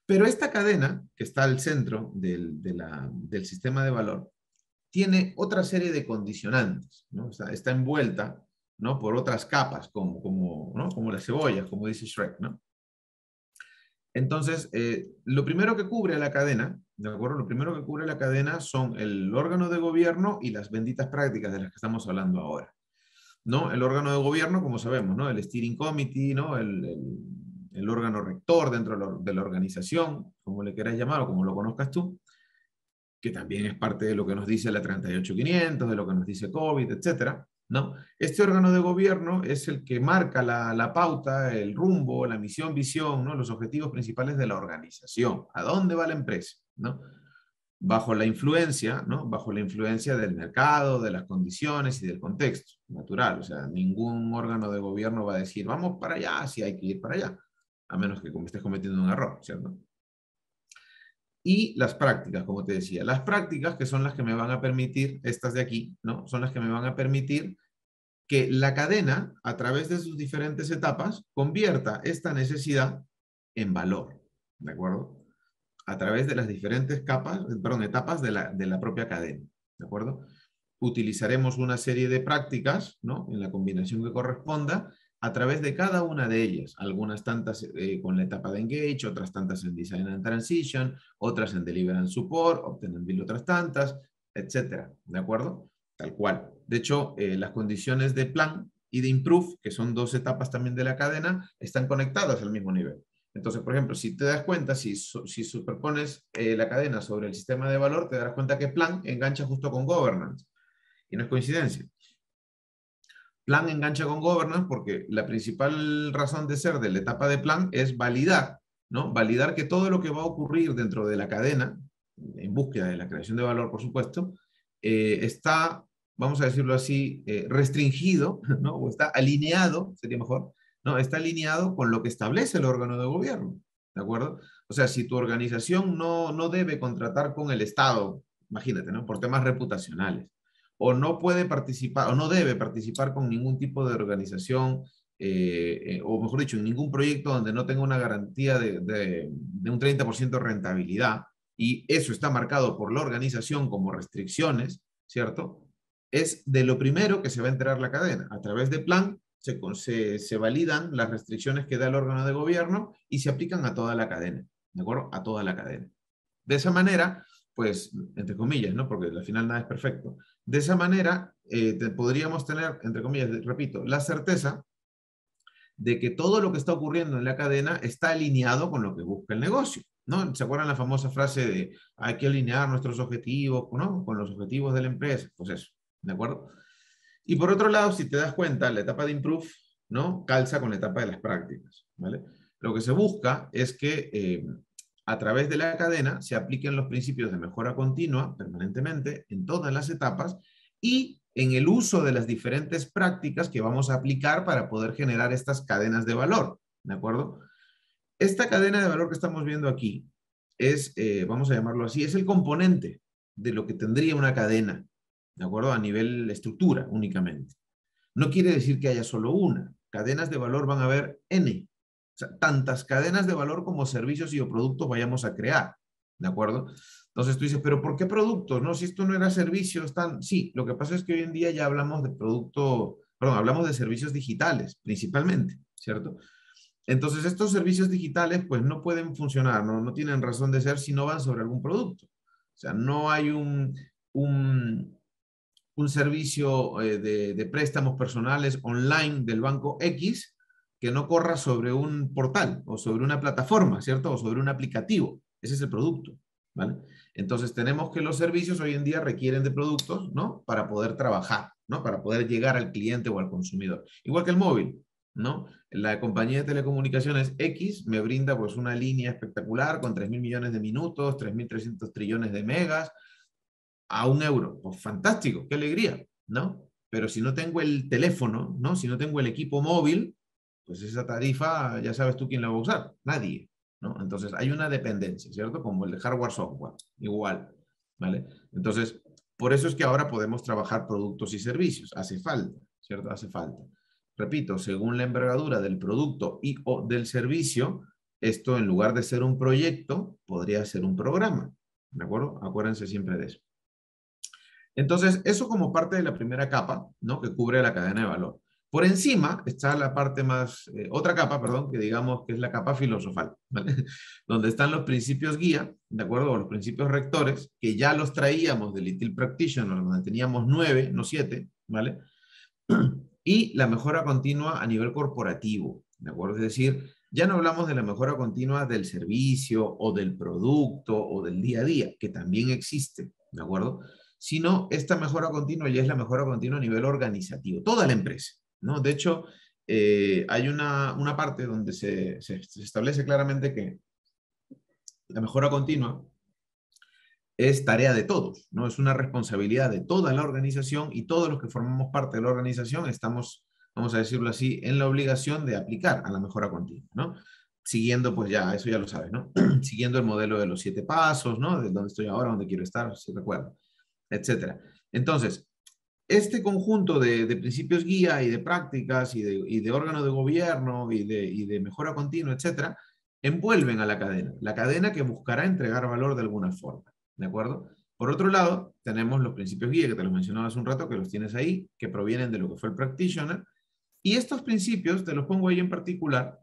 [SPEAKER 1] Pero esta cadena, que está al centro del sistema de valor, tiene otra serie de condicionantes, ¿no? Está envuelta, ¿no? Por otras capas, ¿no? Como las cebollas, como dice Shrek, ¿no? Entonces, lo primero que cubre la cadena, ¿de acuerdo? Lo primero que cubre la cadena son el órgano de gobierno y las benditas prácticas de las que estamos hablando ahora, ¿no? El órgano de gobierno, como sabemos, ¿no? El steering committee, ¿no? El órgano rector dentro de la organización, como le quieras llamar o como lo conozcas tú, que también es parte de lo que nos dice la 38500, de lo que nos dice COVID, etcétera, ¿no? Este órgano de gobierno es el que marca la pauta, el rumbo, la misión, visión, ¿no? Los objetivos principales de la organización. ¿A dónde va la empresa? ¿No? Bajo la influencia, ¿no? Bajo la influencia del mercado, de las condiciones y del contexto natural. O sea, ningún órgano de gobierno va a decir, vamos para allá, si hay que ir para allá, a menos que estés cometiendo un error, ¿cierto? y las prácticas, como te decía. Las prácticas que son las que me van a permitir, estas de aquí, ¿no? Son las que me van a permitir que la cadena, a través de sus diferentes etapas, convierta esta necesidad en valor, ¿de acuerdo? A través de las diferentes etapas de la propia cadena, ¿de acuerdo? Utilizaremos una serie de prácticas, ¿no? En la combinación que corresponda, a través de cada una de ellas. Algunas tantas con la etapa de Engage, otras tantas en Design and Transition, otras en Deliver and Support, Obtain and Build otras tantas, etcétera, ¿de acuerdo? Tal cual. De hecho, las condiciones de plan y de improve, que son dos etapas también de la cadena, están conectadas al mismo nivel. Entonces, por ejemplo, si te das cuenta, si superpones la cadena sobre el sistema de valor, te darás cuenta que plan engancha justo con governance. Y no es coincidencia. Plan engancha con governance porque la principal razón de ser de la etapa de plan es validar, ¿no? Validar que todo lo que va a ocurrir dentro de la cadena, en búsqueda de la creación de valor, por supuesto, está, vamos a decirlo así, restringido, ¿no? O está alineado, sería mejor, ¿no? Está alineado con lo que establece el órgano de gobierno, ¿de acuerdo? O sea, si tu organización no debe contratar con el Estado, imagínate, ¿no? Por temas reputacionales, o no puede participar, o no debe participar con ningún tipo de organización, o mejor dicho, en ningún proyecto donde no tenga una garantía de un 30% de rentabilidad, y eso está marcado por la organización como restricciones, ¿cierto? Es de lo primero que se va a enterar la cadena. A través de plan se validan las restricciones que da el órgano de gobierno y se aplican a toda la cadena, ¿de acuerdo? A toda la cadena. De esa manera, pues, entre comillas, ¿no? Porque al final nada es perfecto. De esa manera, podríamos tener, entre comillas, repito, la certeza de que todo lo que está ocurriendo en la cadena está alineado con lo que busca el negocio, ¿no? ¿Se acuerdan la famosa frase de hay que alinear nuestros objetivos, ¿no? Con los objetivos de la empresa? Pues eso, ¿de acuerdo? Y por otro lado, si te das cuenta, la etapa de improve, ¿no? Calza con la etapa de las prácticas, ¿vale? Lo que se busca es que a través de la cadena se apliquen los principios de mejora continua permanentemente en todas las etapas y en el uso de las diferentes prácticas que vamos a aplicar para poder generar estas cadenas de valor, ¿de acuerdo? Esta cadena de valor que estamos viendo aquí es, vamos a llamarlo así, es el componente de lo que tendría una cadena, ¿de acuerdo? A nivel estructura únicamente. No quiere decir que haya solo una. Cadenas de valor van a haber N. O sea, tantas cadenas de valor como servicios y o productos vayamos a crear, ¿de acuerdo? Entonces tú dices, pero ¿por qué productos? No, si esto no era servicios, tan... Sí, lo que pasa es que hoy en día ya hablamos de producto, perdón, hablamos de servicios digitales, principalmente, ¿cierto? Entonces estos servicios digitales pues no pueden funcionar, no tienen razón de ser si no van sobre algún producto. O sea, no hay un servicio de préstamos personales online del banco X que no corra sobre un portal o sobre una plataforma, ¿cierto? O sobre un aplicativo. Ese es el producto, ¿vale? Entonces tenemos que los servicios hoy en día requieren de productos, ¿no? Para poder trabajar, ¿no? Para poder llegar al cliente o al consumidor. Igual que el móvil, ¿no? La compañía de telecomunicaciones X me brinda pues una línea espectacular con 3.000 millones de minutos, 3.300 trillones de megas, a €1. Pues fantástico, qué alegría, ¿no? Pero si no tengo el teléfono, ¿no? Si no tengo el equipo móvil, pues esa tarifa ya sabes tú quién la va a usar, nadie, ¿no? Entonces hay una dependencia, ¿cierto? Como el de hardware-software, igual, ¿vale? Entonces, por eso es que ahora podemos trabajar productos y servicios, hace falta, ¿cierto? Hace falta. Repito, según la envergadura del producto y o del servicio, esto en lugar de ser un proyecto, podría ser un programa, ¿de acuerdo? Acuérdense siempre de eso. Entonces, eso como parte de la primera capa, ¿no? Que cubre la cadena de valor. Por encima está la parte más, otra capa, perdón, que digamos que es la capa filosofal, ¿vale? Donde están los principios guía, ¿de acuerdo? O los principios rectores, que ya los traíamos de Little Practitioner, donde teníamos 9, no 7, ¿vale? Y la mejora continua a nivel corporativo, ¿de acuerdo? Es decir, ya no hablamos de la mejora continua del servicio o del producto o del día a día, que también existe, ¿de acuerdo? Sino esta mejora continua ya es la mejora continua a nivel organizativo, toda la empresa, ¿no? De hecho, hay una parte donde se establece claramente que la mejora continua es tarea de todos, ¿no? Es una responsabilidad de toda la organización y todos los que formamos parte de la organización estamos, vamos a decirlo así, en la obligación de aplicar a la mejora continua, ¿no? siguiendo, pues ya, eso ya lo sabes, ¿no? Siguiendo el modelo de los 7 pasos, ¿no? De dónde estoy ahora, dónde quiero estar, si recuerdo, etcétera. Entonces, este conjunto de principios guía y de prácticas y de órgano de gobierno y de mejora continua, etcétera, envuelven a la cadena que buscará entregar valor de alguna forma, ¿de acuerdo? Por otro lado, tenemos los principios guía, que te los mencionaba hace un rato, que los tienes ahí, que provienen de lo que fue el practitioner, y estos principios, te los pongo ahí en particular,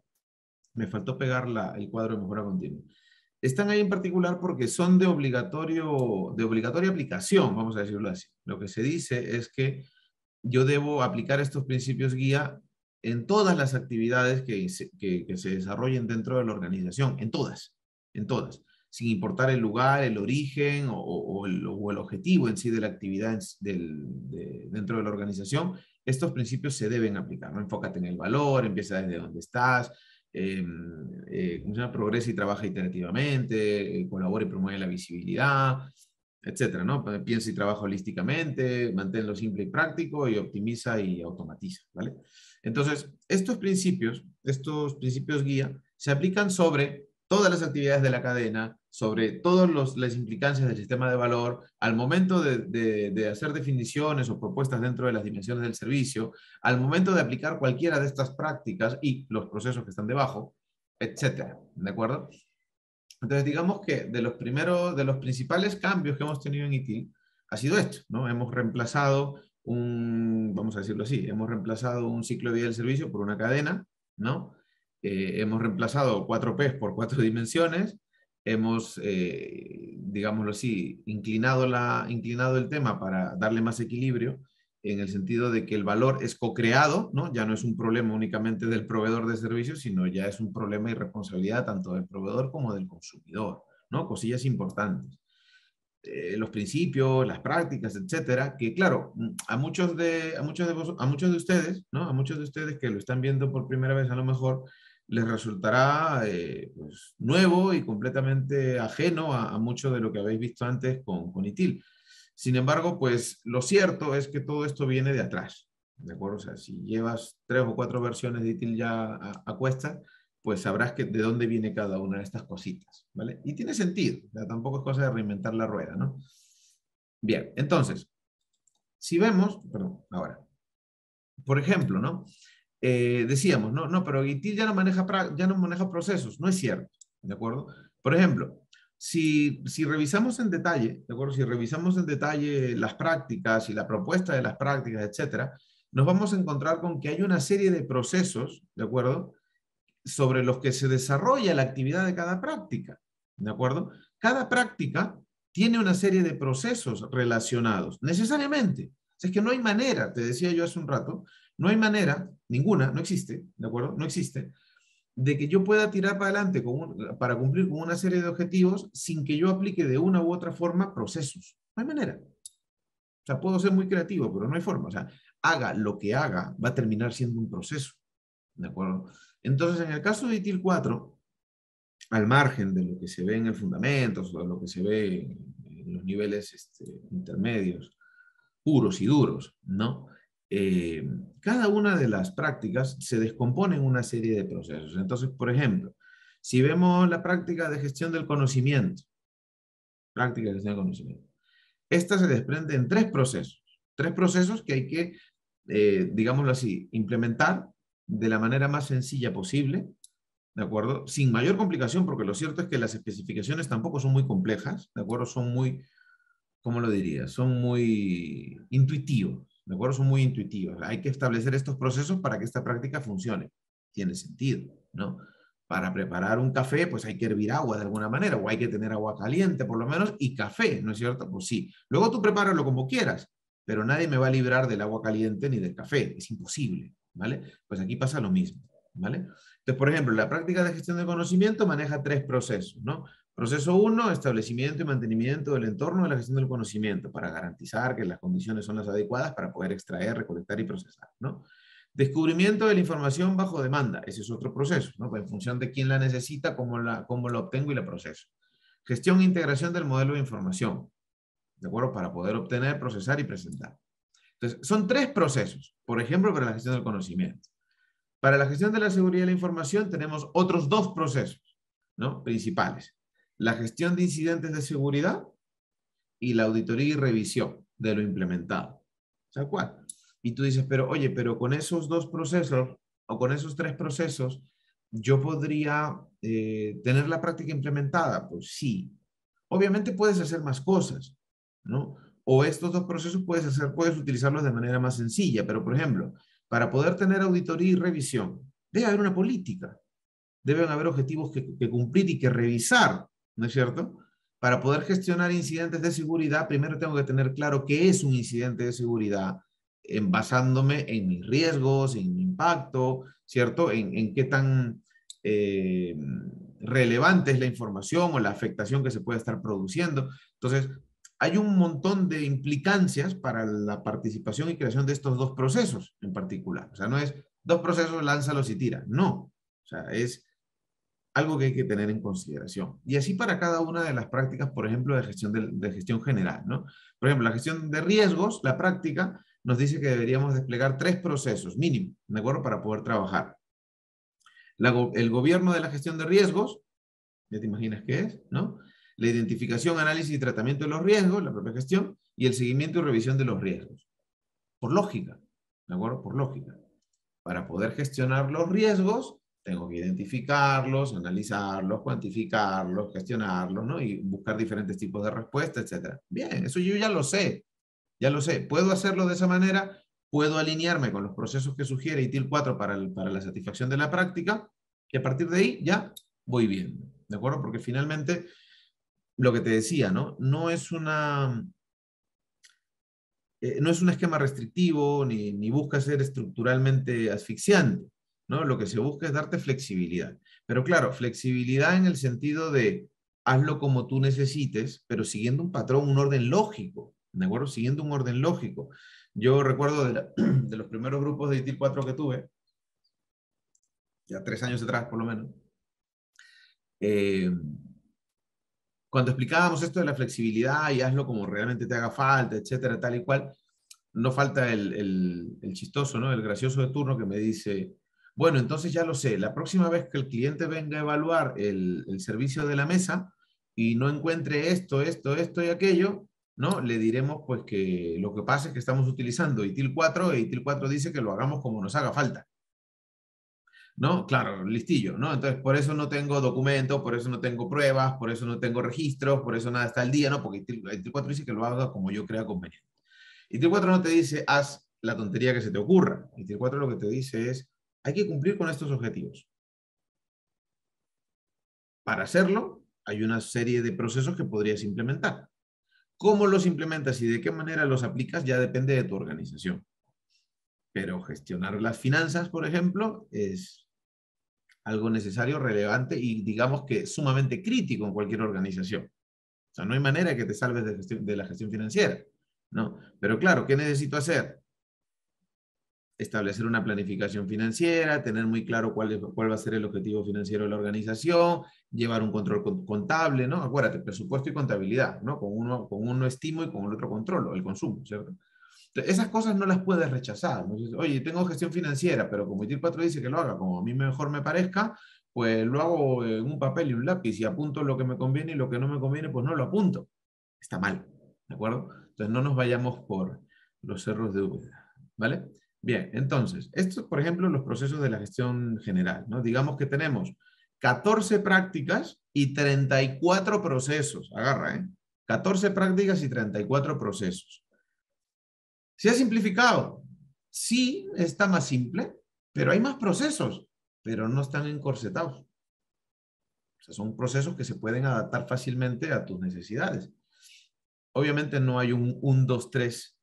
[SPEAKER 1] me faltó pegar el cuadro de mejora continua. Están ahí en particular porque son de obligatoria aplicación, vamos a decirlo así. Lo que se dice es que yo debo aplicar estos principios guía en todas las actividades que se desarrollen dentro de la organización, en todas, sin importar el lugar, el origen o el objetivo en sí de la actividad dentro de la organización. Estos principios se deben aplicar, ¿no? Enfócate en el valor, empieza desde donde estás, ¿cómo se llama? Progresa y trabaja iterativamente, colabora y promueve la visibilidad, etcétera, ¿no? Piensa y trabaja holísticamente, manténlo simple y práctico y optimiza y automatiza, ¿vale? Entonces, estos principios guía, se aplican sobre todas las actividades de la cadena, sobre todas las implicancias del sistema de valor, al momento de hacer definiciones o propuestas dentro de las dimensiones del servicio, al momento de aplicar cualquiera de estas prácticas y los procesos que están debajo, etcétera, ¿de acuerdo? Entonces, digamos que de los principales cambios que hemos tenido en ITIL ha sido esto, ¿no? Hemos reemplazado vamos a decirlo así, hemos reemplazado un ciclo de vida del servicio por una cadena, ¿no? Hemos reemplazado 4Ps por 4 dimensiones, hemos, digámoslo así, inclinado el tema para darle más equilibrio en el sentido de que el valor es co-creado, ¿no? Ya no es un problema únicamente del proveedor de servicios, sino ya es un problema y responsabilidad tanto del proveedor como del consumidor, ¿no? Cosillas importantes. Los principios, las prácticas, etcétera, que claro, a muchos de ustedes, ¿no? A muchos de ustedes que lo están viendo por primera vez a lo mejor, les resultará pues, nuevo y completamente ajeno a mucho de lo que habéis visto antes con ITIL. Sin embargo, pues lo cierto es que todo esto viene de atrás, ¿de acuerdo? O sea, si llevas 3 o 4 versiones de ITIL ya a cuestas, pues sabrás de dónde viene cada una de estas cositas, ¿vale? Y tiene sentido, o sea, tampoco es cosa de reinventar la rueda, ¿no? Bien, entonces, si vemos, perdón, ahora, por ejemplo, ¿no? Decíamos, no, pero ITIL ya no maneja procesos, no es cierto, ¿de acuerdo? Por ejemplo, si revisamos en detalle, ¿de acuerdo? Si revisamos en detalle las prácticas y la propuesta de las prácticas, etcétera, nos vamos a encontrar con que hay una serie de procesos, ¿de acuerdo? Sobre los que se desarrolla la actividad de cada práctica, ¿de acuerdo? Cada práctica tiene una serie de procesos relacionados, necesariamente. Es que no hay manera, te decía yo hace un rato, no hay manera, ninguna, no existe, ¿de acuerdo? No existe, de que yo pueda tirar para adelante para cumplir con una serie de objetivos sin que yo aplique de una u otra forma procesos. No hay manera. O sea, puedo ser muy creativo, pero no hay forma. O sea, haga lo que haga, va a terminar siendo un proceso. ¿De acuerdo? Entonces, en el caso de ITIL 4, al margen de lo que se ve en el fundamento, o de lo que se ve en los niveles intermedios, puros y duros, ¿no? Cada una de las prácticas se descompone en una serie de procesos. Entonces, por ejemplo, si vemos la práctica de gestión del conocimiento, práctica de gestión del conocimiento, esta se desprende en tres procesos que hay que, digámoslo así, implementar de la manera más sencilla posible, ¿de acuerdo? Sin mayor complicación, porque lo cierto es que las especificaciones tampoco son muy complejas, ¿de acuerdo? Son muy, ¿cómo lo diría? Son muy intuitivos, ¿de acuerdo? Son muy intuitivos. Hay que establecer estos procesos para que esta práctica funcione. Tiene sentido, ¿no? Para preparar un café, pues hay que hervir agua de alguna manera, o hay que tener agua caliente por lo menos, y café, ¿no es cierto? Pues sí. Luego tú prepáralo como quieras, pero nadie me va a librar del agua caliente ni del café. Es imposible, ¿vale? Pues aquí pasa lo mismo, ¿vale? Entonces, por ejemplo, la práctica de gestión de conocimiento maneja 3 procesos, ¿no? Proceso 1, establecimiento y mantenimiento del entorno de la gestión del conocimiento para garantizar que las condiciones son las adecuadas para poder extraer, recolectar y procesar, ¿no? Descubrimiento de la información bajo demanda, ese es otro proceso, ¿no? Pues en función de quién la necesita, cómo la obtengo y la proceso. Gestión e integración del modelo de información, ¿de acuerdo? Para poder obtener, procesar y presentar. Entonces, son 3 procesos, por ejemplo, para la gestión del conocimiento. Para la gestión de la seguridad de la información tenemos otros dos procesos, ¿no?, principales. La gestión de incidentes de seguridad y la auditoría y revisión de lo implementado. Tal cual. Y tú dices, pero oye, pero con esos dos procesos o con esos tres procesos, ¿yo podría tener la práctica implementada? Pues sí. Obviamente puedes hacer más cosas, ¿no? O estos dos procesos puedes utilizarlos de manera más sencilla, pero por ejemplo, para poder tener auditoría y revisión, debe haber una política, deben haber objetivos que cumplir y que revisar, ¿no es cierto? Para poder gestionar incidentes de seguridad, primero tengo que tener claro qué es un incidente de seguridad, basándome en mis riesgos, en mi impacto, ¿cierto? En qué tan eh, relevante es la información o la afectación que se puede estar produciendo. Entonces, hay un montón de implicancias para la participación y creación de estos dos procesos en particular. O sea, no es dos procesos, lánzalos y tira. No. O sea, es algo que hay que tener en consideración. Y así para cada una de las prácticas, por ejemplo, de gestión general, ¿no? Por ejemplo, la gestión de riesgos, la práctica, nos dice que deberíamos desplegar 3 procesos mínimo, ¿de acuerdo? Para poder trabajar. El gobierno de la gestión de riesgos, ya te imaginas qué es, ¿no? La identificación, análisis y tratamiento de los riesgos, la propia gestión, y el seguimiento y revisión de los riesgos. Por lógica, ¿de acuerdo? Por lógica. Para poder gestionar los riesgos, tengo que identificarlos, analizarlos, cuantificarlos, gestionarlos, ¿no? Y buscar diferentes tipos de respuestas, etc. Bien, eso yo ya lo sé, ya lo sé. ¿Puedo hacerlo de esa manera? ¿Puedo alinearme con los procesos que sugiere ITIL 4 para la satisfacción de la práctica? Y a partir de ahí ya voy viendo, ¿de acuerdo? Porque finalmente, lo que te decía, ¿no? No es un esquema restrictivo ni busca ser estructuralmente asfixiante, ¿no? Lo que se busca es darte flexibilidad. Pero claro, flexibilidad en el sentido de hazlo como tú necesites, pero siguiendo un patrón, un orden lógico, ¿de acuerdo? Siguiendo un orden lógico. Yo recuerdo de los primeros grupos de ITIL 4 que tuve, ya 3 años atrás por lo menos, eh, cuando explicábamos esto de la flexibilidad y hazlo como realmente te haga falta, etcétera, tal y cual, no falta el chistoso, ¿no? El gracioso de turno que me dice, bueno, entonces ya lo sé, la próxima vez que el cliente venga a evaluar el servicio de la mesa y no encuentre esto y aquello, ¿no? Le diremos pues que lo que pasa es que estamos utilizando ITIL 4 e ITIL 4 dice que lo hagamos como nos haga falta. ¿No? Claro, listillo, ¿no? Entonces, por eso no tengo documentos, por eso no tengo pruebas, por eso no tengo registros, por eso nada está al día, ¿no? Porque ITIL 4 dice que lo haga como yo crea conveniente. ITIL 4 no te dice, haz la tontería que se te ocurra. ITIL 4 lo que te dice es, hay que cumplir con estos objetivos. Para hacerlo, hay una serie de procesos que podrías implementar. ¿Cómo los implementas y de qué manera los aplicas? Ya depende de tu organización. Pero gestionar las finanzas, por ejemplo, es algo necesario, relevante y digamos que sumamente crítico en cualquier organización. O sea, no hay manera que te salves de la gestión financiera, ¿no? Pero claro, ¿qué necesito hacer? Establecer una planificación financiera, tener muy claro cuál va a ser el objetivo financiero de la organización, llevar un control contable, ¿no? Acuérdate, presupuesto y contabilidad, ¿no? Con uno estimo y con el otro controlo, el consumo, ¿cierto? Entonces, esas cosas no las puedes rechazar. ¿No? Oye, tengo gestión financiera, pero como ITIL 4 dice que lo haga como a mí mejor me parezca, pues lo hago en un papel y un lápiz y apunto lo que me conviene y lo que no me conviene, pues no lo apunto. Está mal, ¿de acuerdo? Entonces no nos vayamos por los cerros de Úbeda, ¿vale? Bien, entonces, estos, por ejemplo, los procesos de la gestión general, ¿no? Digamos que tenemos 14 prácticas y 34 procesos. Agarra, ¿eh? 14 prácticas y 34 procesos. ¿Se ha simplificado? Sí, está más simple, pero hay más procesos, pero no están encorsetados. O sea, son procesos que se pueden adaptar fácilmente a tus necesidades. Obviamente no hay un 2, 3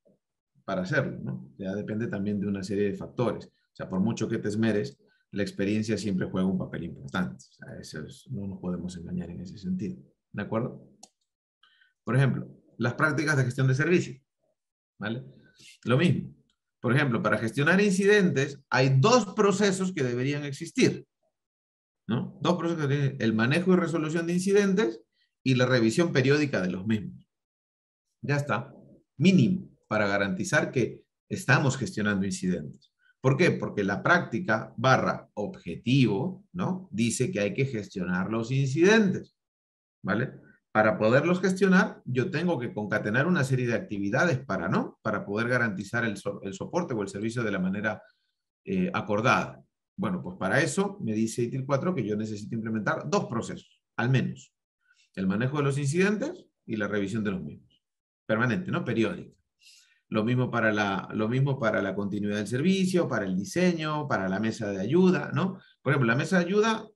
[SPEAKER 1] para hacerlo, ¿no? Ya depende también de una serie de factores. O sea, por mucho que te esmeres, la experiencia siempre juega un papel importante. O sea, no nos podemos engañar en ese sentido. ¿De acuerdo? Por ejemplo, las prácticas de gestión de servicio. ¿Vale? Lo mismo. Por ejemplo, para gestionar incidentes hay 2 procesos que deberían existir, ¿no? 2 procesos que tienen el manejo y resolución de incidentes y la revisión periódica de los mismos. Ya está. Mínimo para garantizar que estamos gestionando incidentes. ¿Por qué? Porque la práctica barra objetivo, ¿no? Dice que hay que gestionar los incidentes, ¿vale? Para poderlos gestionar, yo tengo que concatenar una serie de actividades para, ¿no? Para poder garantizar el soporte o el servicio de la manera acordada. Bueno, pues para eso me dice ITIL 4 que yo necesito implementar dos procesos, al menos. El manejo de los incidentes y la revisión de los mismos. Permanente, ¿no? Periódica. Lo mismo para la continuidad del servicio, para el diseño, para la mesa de ayuda, ¿no? Por ejemplo, la mesa de ayuda,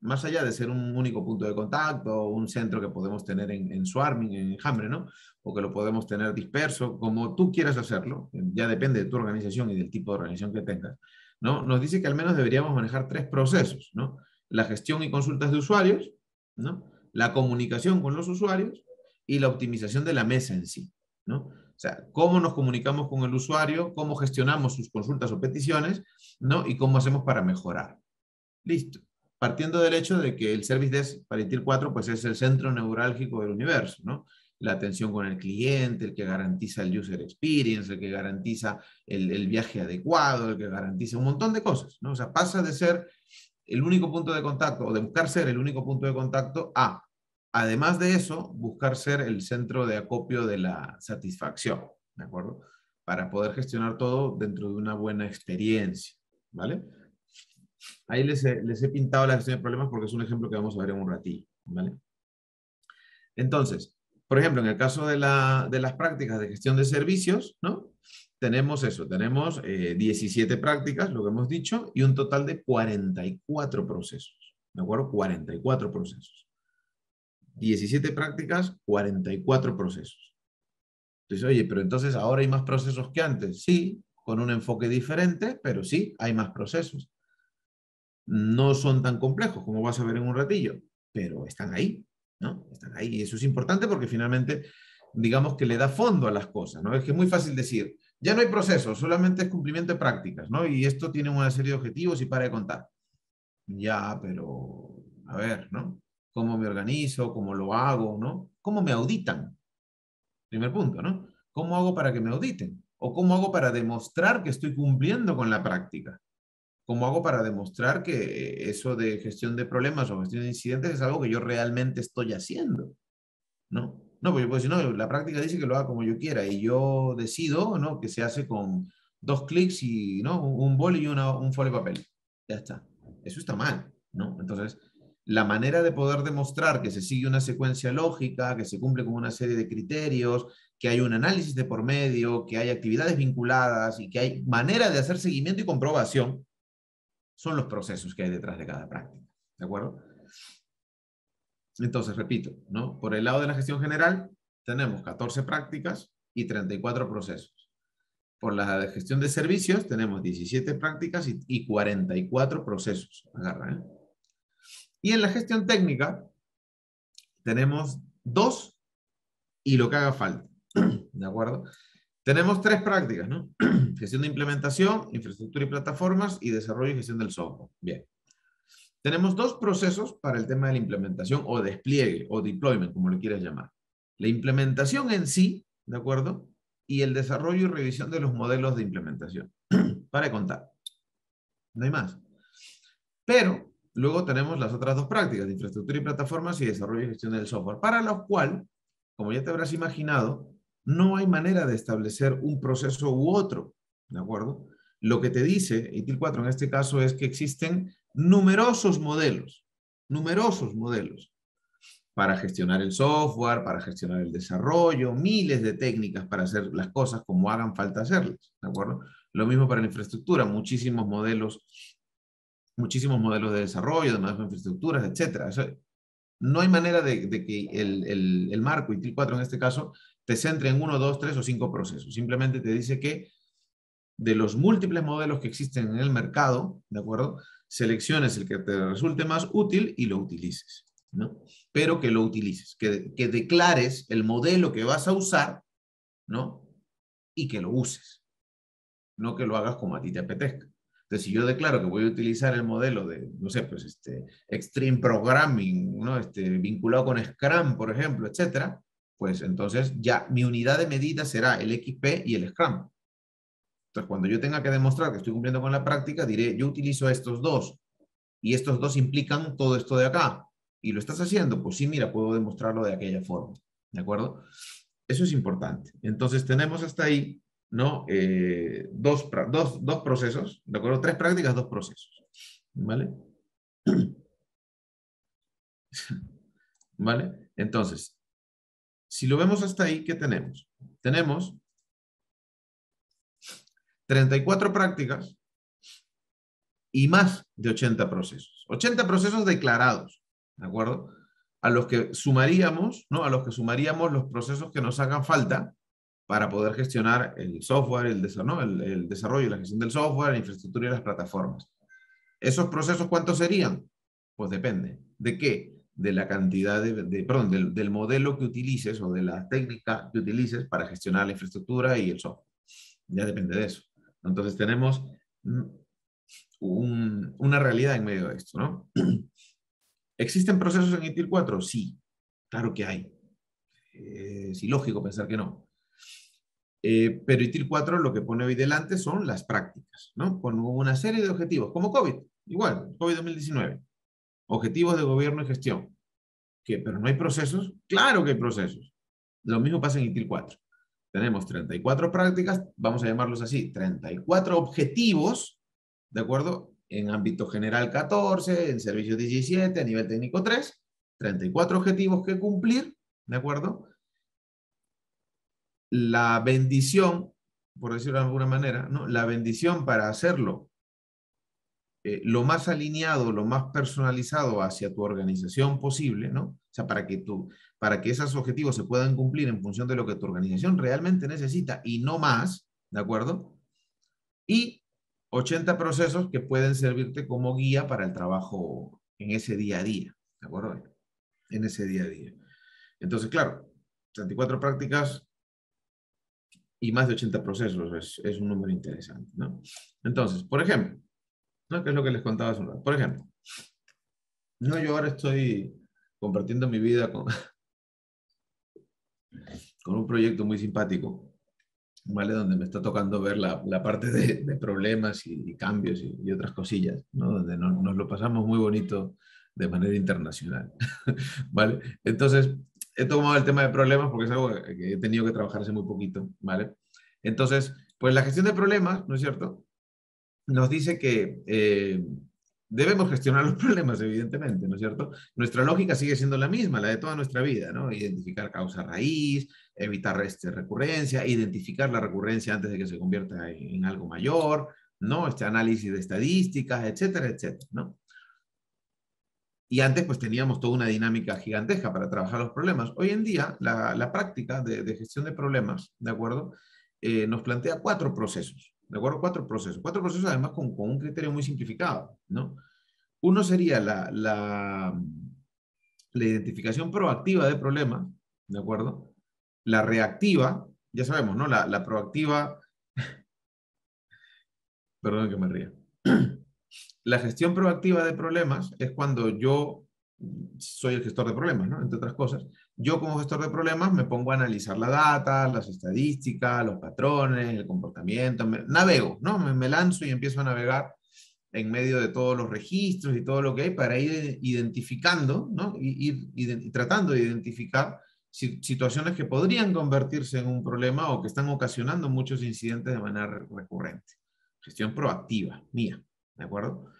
[SPEAKER 1] más allá de ser un único punto de contacto, un centro que podemos tener en Swarming, en Enjambre, ¿no? O que lo podemos tener disperso, como tú quieras hacerlo, ya depende de tu organización y del tipo de organización que tengas, ¿no? Nos dice que al menos deberíamos manejar tres procesos, ¿no? La gestión y consultas de usuarios, ¿no? La comunicación con los usuarios y la optimización de la mesa en sí, ¿no? O sea, cómo nos comunicamos con el usuario, cómo gestionamos sus consultas o peticiones, ¿no? Y cómo hacemos para mejorar. Listo. Partiendo del hecho de que el Service Desk para ITIL 4 pues es el centro neurálgico del universo, ¿no? La atención con el cliente, el que garantiza el user experience, el que garantiza el viaje adecuado, el que garantiza un montón de cosas, ¿no? O sea, pasa de ser el único punto de contacto o de buscar ser el único punto de contacto a, además de eso, buscar ser el centro de acopio de la satisfacción, ¿de acuerdo? Para poder gestionar todo dentro de una buena experiencia, ¿vale? Ahí les he pintado la gestión de problemas porque es un ejemplo que vamos a ver en un ratillo, ¿vale? Entonces, por ejemplo, en el caso de las prácticas de gestión de servicios, ¿no? Tenemos eso, tenemos 17 prácticas, lo que hemos dicho, y un total de 44 procesos, ¿de acuerdo? 44 procesos. 17 prácticas, 44 procesos. Entonces, oye, pero entonces ahora hay más procesos que antes. Sí, con un enfoque diferente, pero sí, hay más procesos. No son tan complejos como vas a ver en un ratillo, pero están ahí, ¿no? Están ahí. Y eso es importante porque finalmente, digamos que le da fondo a las cosas, ¿no? Es que es muy fácil decir, ya no hay proceso, solamente es cumplimiento de prácticas, ¿no? Y esto tiene una serie de objetivos y para de contar. Ya, pero, a ver, ¿no? ¿Cómo me organizo? ¿Cómo lo hago? ¿No? ¿Cómo me auditan? Primer punto, ¿no? ¿Cómo hago para que me auditen? ¿O cómo hago para demostrar que estoy cumpliendo con la práctica? ¿Cómo hago para demostrar que eso de gestión de problemas o gestión de incidentes es algo que yo realmente estoy haciendo? ¿No? No, porque pues, si no, la práctica dice que lo haga como yo quiera y yo decido, ¿no? Que se hace con dos clics y, ¿no? Un boli y un folio de papel. Ya está. Eso está mal, ¿no? Entonces, la manera de poder demostrar que se sigue una secuencia lógica, que se cumple con una serie de criterios, que hay un análisis de por medio, que hay actividades vinculadas y que hay manera de hacer seguimiento y comprobación, son los procesos que hay detrás de cada práctica. ¿De acuerdo? Entonces, repito, ¿no? Por el lado de la gestión general, tenemos 14 prácticas y 34 procesos. Por la de gestión de servicios, tenemos 17 prácticas y 44 procesos. Agarra, ¿eh? Y en la gestión técnica, tenemos 2 y lo que haga falta. ¿De acuerdo? Tenemos 3 prácticas, ¿no? Gestión de implementación, infraestructura y plataformas y desarrollo y gestión del software. Bien. Tenemos 2 procesos para el tema de la implementación o despliegue o deployment, como lo quieras llamar. La implementación en sí, ¿de acuerdo? Y el desarrollo y revisión de los modelos de implementación. Para de contar. No hay más. Pero luego tenemos las otras 2 prácticas de infraestructura y plataformas y desarrollo y gestión del software, para lo cual, como ya te habrás imaginado, no hay manera de establecer un proceso u otro, ¿de acuerdo? Lo que te dice ITIL 4 en este caso es que existen numerosos modelos para gestionar el software, para gestionar el desarrollo, miles de técnicas para hacer las cosas como hagan falta hacerlas, ¿de acuerdo? Lo mismo para la infraestructura, muchísimos modelos de desarrollo, de nuevas infraestructuras, etcétera. O sea, no hay manera de que el marco ITIL 4 en este caso te centre en 1, 2, 3 o 5 procesos. Simplemente te dice que de los múltiples modelos que existen en el mercado, ¿de acuerdo? Selecciones el que te resulte más útil y lo utilices, ¿no? Pero que lo utilices, que declares el modelo que vas a usar, ¿no? Y que lo uses, no que lo hagas como a ti te apetezca. Entonces, si yo declaro que voy a utilizar el modelo de, no sé, pues Extreme Programming, ¿no? Vinculado con Scrum, por ejemplo, etcétera, pues entonces ya mi unidad de medida será el XP y el Scrum. Entonces, cuando yo tenga que demostrar que estoy cumpliendo con la práctica, diré, yo utilizo estos dos, y estos dos implican todo esto de acá. ¿Y lo estás haciendo? Pues sí, mira, puedo demostrarlo de aquella forma. ¿De acuerdo? Eso es importante. Entonces, tenemos hasta ahí, ¿no? Dos procesos, ¿de acuerdo? 3 prácticas, 2 procesos. ¿Vale? ¿Vale? Entonces, si lo vemos hasta ahí, ¿qué tenemos? Tenemos 34 prácticas y más de 80 procesos. 80 procesos declarados, ¿de acuerdo? A los que sumaríamos, ¿no? A los que sumaríamos los procesos que nos hagan falta para poder gestionar el software, ¿no? El desarrollo y la gestión del software, la infraestructura y las plataformas. ¿Esos procesos cuántos serían? Pues depende. ¿De qué? De la cantidad perdón, del modelo que utilices o de la técnica que utilices para gestionar la infraestructura y el software. Ya depende de eso. Entonces tenemos una realidad en medio de esto, ¿no? ¿Existen procesos en ITIL 4? Sí, claro que hay. Es ilógico pensar que no. Pero ITIL 4 lo que pone hoy delante son las prácticas, ¿no? Con una serie de objetivos, como COVID, igual, COVID 2019. Objetivos de gobierno y gestión. ¿Qué? ¿Pero no hay procesos? Claro que hay procesos. Lo mismo pasa en ITIL 4. Tenemos 34 prácticas, vamos a llamarlos así, 34 objetivos, ¿de acuerdo? En ámbito general 14, en servicios 17, a nivel técnico 3, 34 objetivos que cumplir, ¿de acuerdo? La bendición, por decirlo de alguna manera, ¿no? La bendición para hacerlo lo más alineado, lo más personalizado hacia tu organización posible, ¿no? O sea, para que esos objetivos se puedan cumplir en función de lo que tu organización realmente necesita y no más, ¿de acuerdo? Y 80 procesos que pueden servirte como guía para el trabajo en ese día a día, ¿de acuerdo? En ese día a día. Entonces, claro, 34 prácticas y más de 80 procesos es un número interesante, ¿no? Entonces, por ejemplo, ¿no? ¿Qué es lo que les contaba hace un rato? Por ejemplo, no, yo ahora estoy compartiendo mi vida con un proyecto muy simpático, ¿vale? Donde me está tocando ver la parte de problemas y cambios y otras cosillas, ¿no? Donde nos lo pasamos muy bonito de manera internacional, ¿vale? Entonces, he tomado el tema de problemas porque es algo que he tenido que trabajar hace muy poquito, ¿vale? Entonces, pues la gestión de problemas, ¿no es cierto? Nos dice que debemos gestionar los problemas, evidentemente, ¿no es cierto? Nuestra lógica sigue siendo la misma, la de toda nuestra vida, ¿no? Identificar causa raíz, evitar recurrencia, identificar la recurrencia antes de que se convierta en algo mayor, ¿no? Este análisis de estadísticas, etcétera, etcétera, ¿no? Y antes pues teníamos toda una dinámica gigantesca para trabajar los problemas. Hoy en día la práctica de gestión de problemas, ¿de acuerdo? Nos plantea 4 procesos, ¿de acuerdo? 4 procesos. 4 procesos además con un criterio muy simplificado, ¿no? Uno sería la identificación proactiva de problemas, ¿de acuerdo? La reactiva, ya sabemos, ¿no? La proactiva, perdón que me ría. La gestión proactiva de problemas es cuando yo soy el gestor de problemas, ¿no? Entre otras cosas. Yo como gestor de problemas me pongo a analizar la data, las estadísticas, los patrones, el comportamiento, navego, ¿no? Me lanzo y empiezo a navegar en medio de todos los registros y todo lo que hay para ir identificando, ¿no? Y tratando de identificar situaciones que podrían convertirse en un problema o que están ocasionando muchos incidentes de manera recurrente. Gestión proactiva, mía, ¿de acuerdo?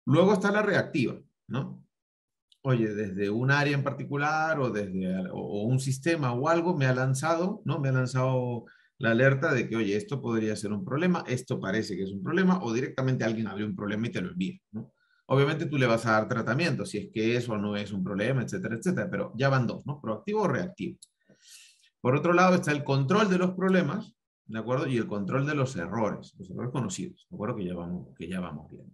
[SPEAKER 1] Luego está la reactiva, ¿no? Oye, desde un área en particular o un sistema o algo me ha lanzado, ¿no? Me ha lanzado la alerta de que, oye, esto podría ser un problema, esto parece que es un problema, o directamente alguien abrió un problema y te lo envía, ¿no? Obviamente tú le vas a dar tratamiento, si es que eso no es un problema, etcétera, etcétera, pero ya van dos, ¿no? Proactivo o reactivo. Por otro lado está el control de los problemas, ¿de acuerdo? Y el control de los errores conocidos, ¿de acuerdo? Que ya vamos viendo.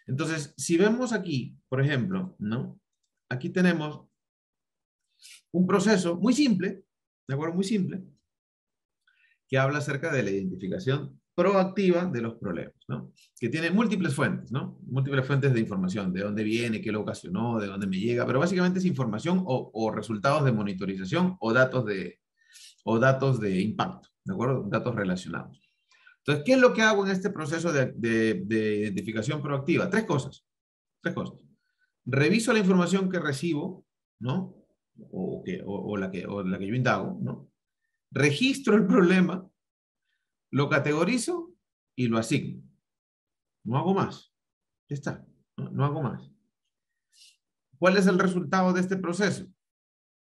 [SPEAKER 1] Entonces, si vemos aquí, por ejemplo, ¿no? Aquí tenemos un proceso muy simple, ¿de acuerdo? Muy simple, que habla acerca de la identificación proactiva de los problemas, ¿no? Que tiene múltiples fuentes, ¿no? Múltiples fuentes de información, de dónde viene, qué lo ocasionó, de dónde me llega, pero básicamente es información o resultados de monitorización o datos de impacto, ¿de acuerdo? Datos relacionados. Entonces, ¿qué es lo que hago en este proceso de identificación proactiva? Tres cosas. Tres cosas. Reviso la información que recibo, ¿no? O la que yo indago, ¿no? Registro el problema, lo categorizo y lo asigno. No hago más. Ya está. No hago más. ¿Cuál es el resultado de este proceso?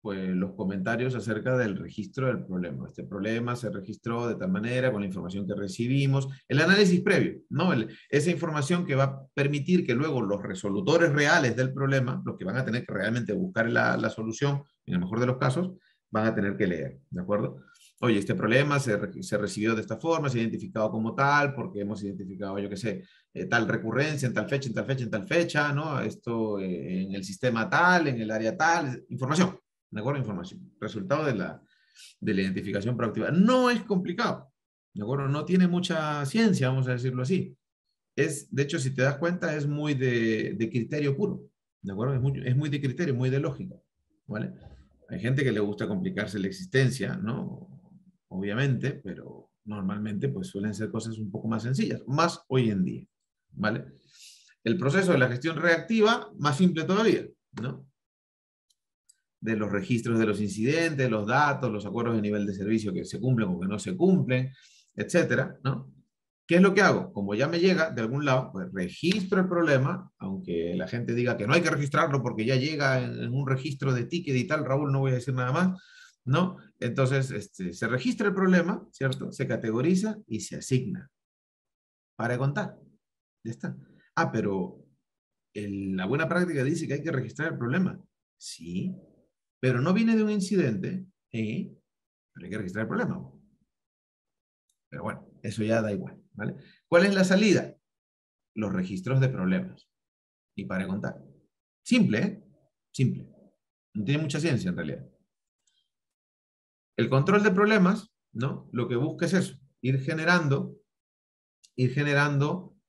[SPEAKER 1] Pues los comentarios acerca del registro del problema. Este problema se registró de tal manera con la información que recibimos. El análisis previo, ¿no? Esa información que va a permitir que luego los resolutores reales del problema, los que van a tener que realmente buscar la solución, en el mejor de los casos, van a tener que leer, ¿de acuerdo? Oye, este problema se recibió de esta forma, se ha identificado como tal, porque hemos identificado, yo qué sé, tal recurrencia en tal fecha, en tal fecha, en tal fecha, ¿no? Esto en el sistema tal, en el área tal, información. ¿De acuerdo? Información. Resultado de la identificación proactiva. No es complicado. ¿De acuerdo? No tiene mucha ciencia, vamos a decirlo así. De hecho, si te das cuenta, es muy de criterio puro. ¿De acuerdo? Es muy de criterio, muy de lógica. ¿Vale? Hay gente que le gusta complicarse la existencia, ¿no? Obviamente, pero normalmente pues suelen ser cosas un poco más sencillas, más hoy en día. ¿Vale? El proceso de la gestión reactiva, más simple todavía, ¿no? De los registros de los incidentes, los datos, los acuerdos de nivel de servicio que se cumplen o que no se cumplen, etcétera, ¿no? ¿Qué es lo que hago? Como ya me llega de algún lado, pues registro el problema, aunque la gente diga que no hay que registrarlo porque ya llega en un registro de ticket y tal, Raúl, no voy a decir nada más, ¿no? Entonces, se registra el problema, ¿cierto? Se categoriza y se asigna. Para de contar. Ya está. Ah, pero la buena práctica dice que hay que registrar el problema. Sí, pero no viene de un incidente, pero hay que registrar el problema. Pero bueno, eso ya da igual, ¿vale? ¿Cuál es la salida? Los registros de problemas. Y para de contar. Simple, ¿eh? Simple. No tiene mucha ciencia en realidad. El control de problemas, ¿no? Lo que busca es eso, ir generando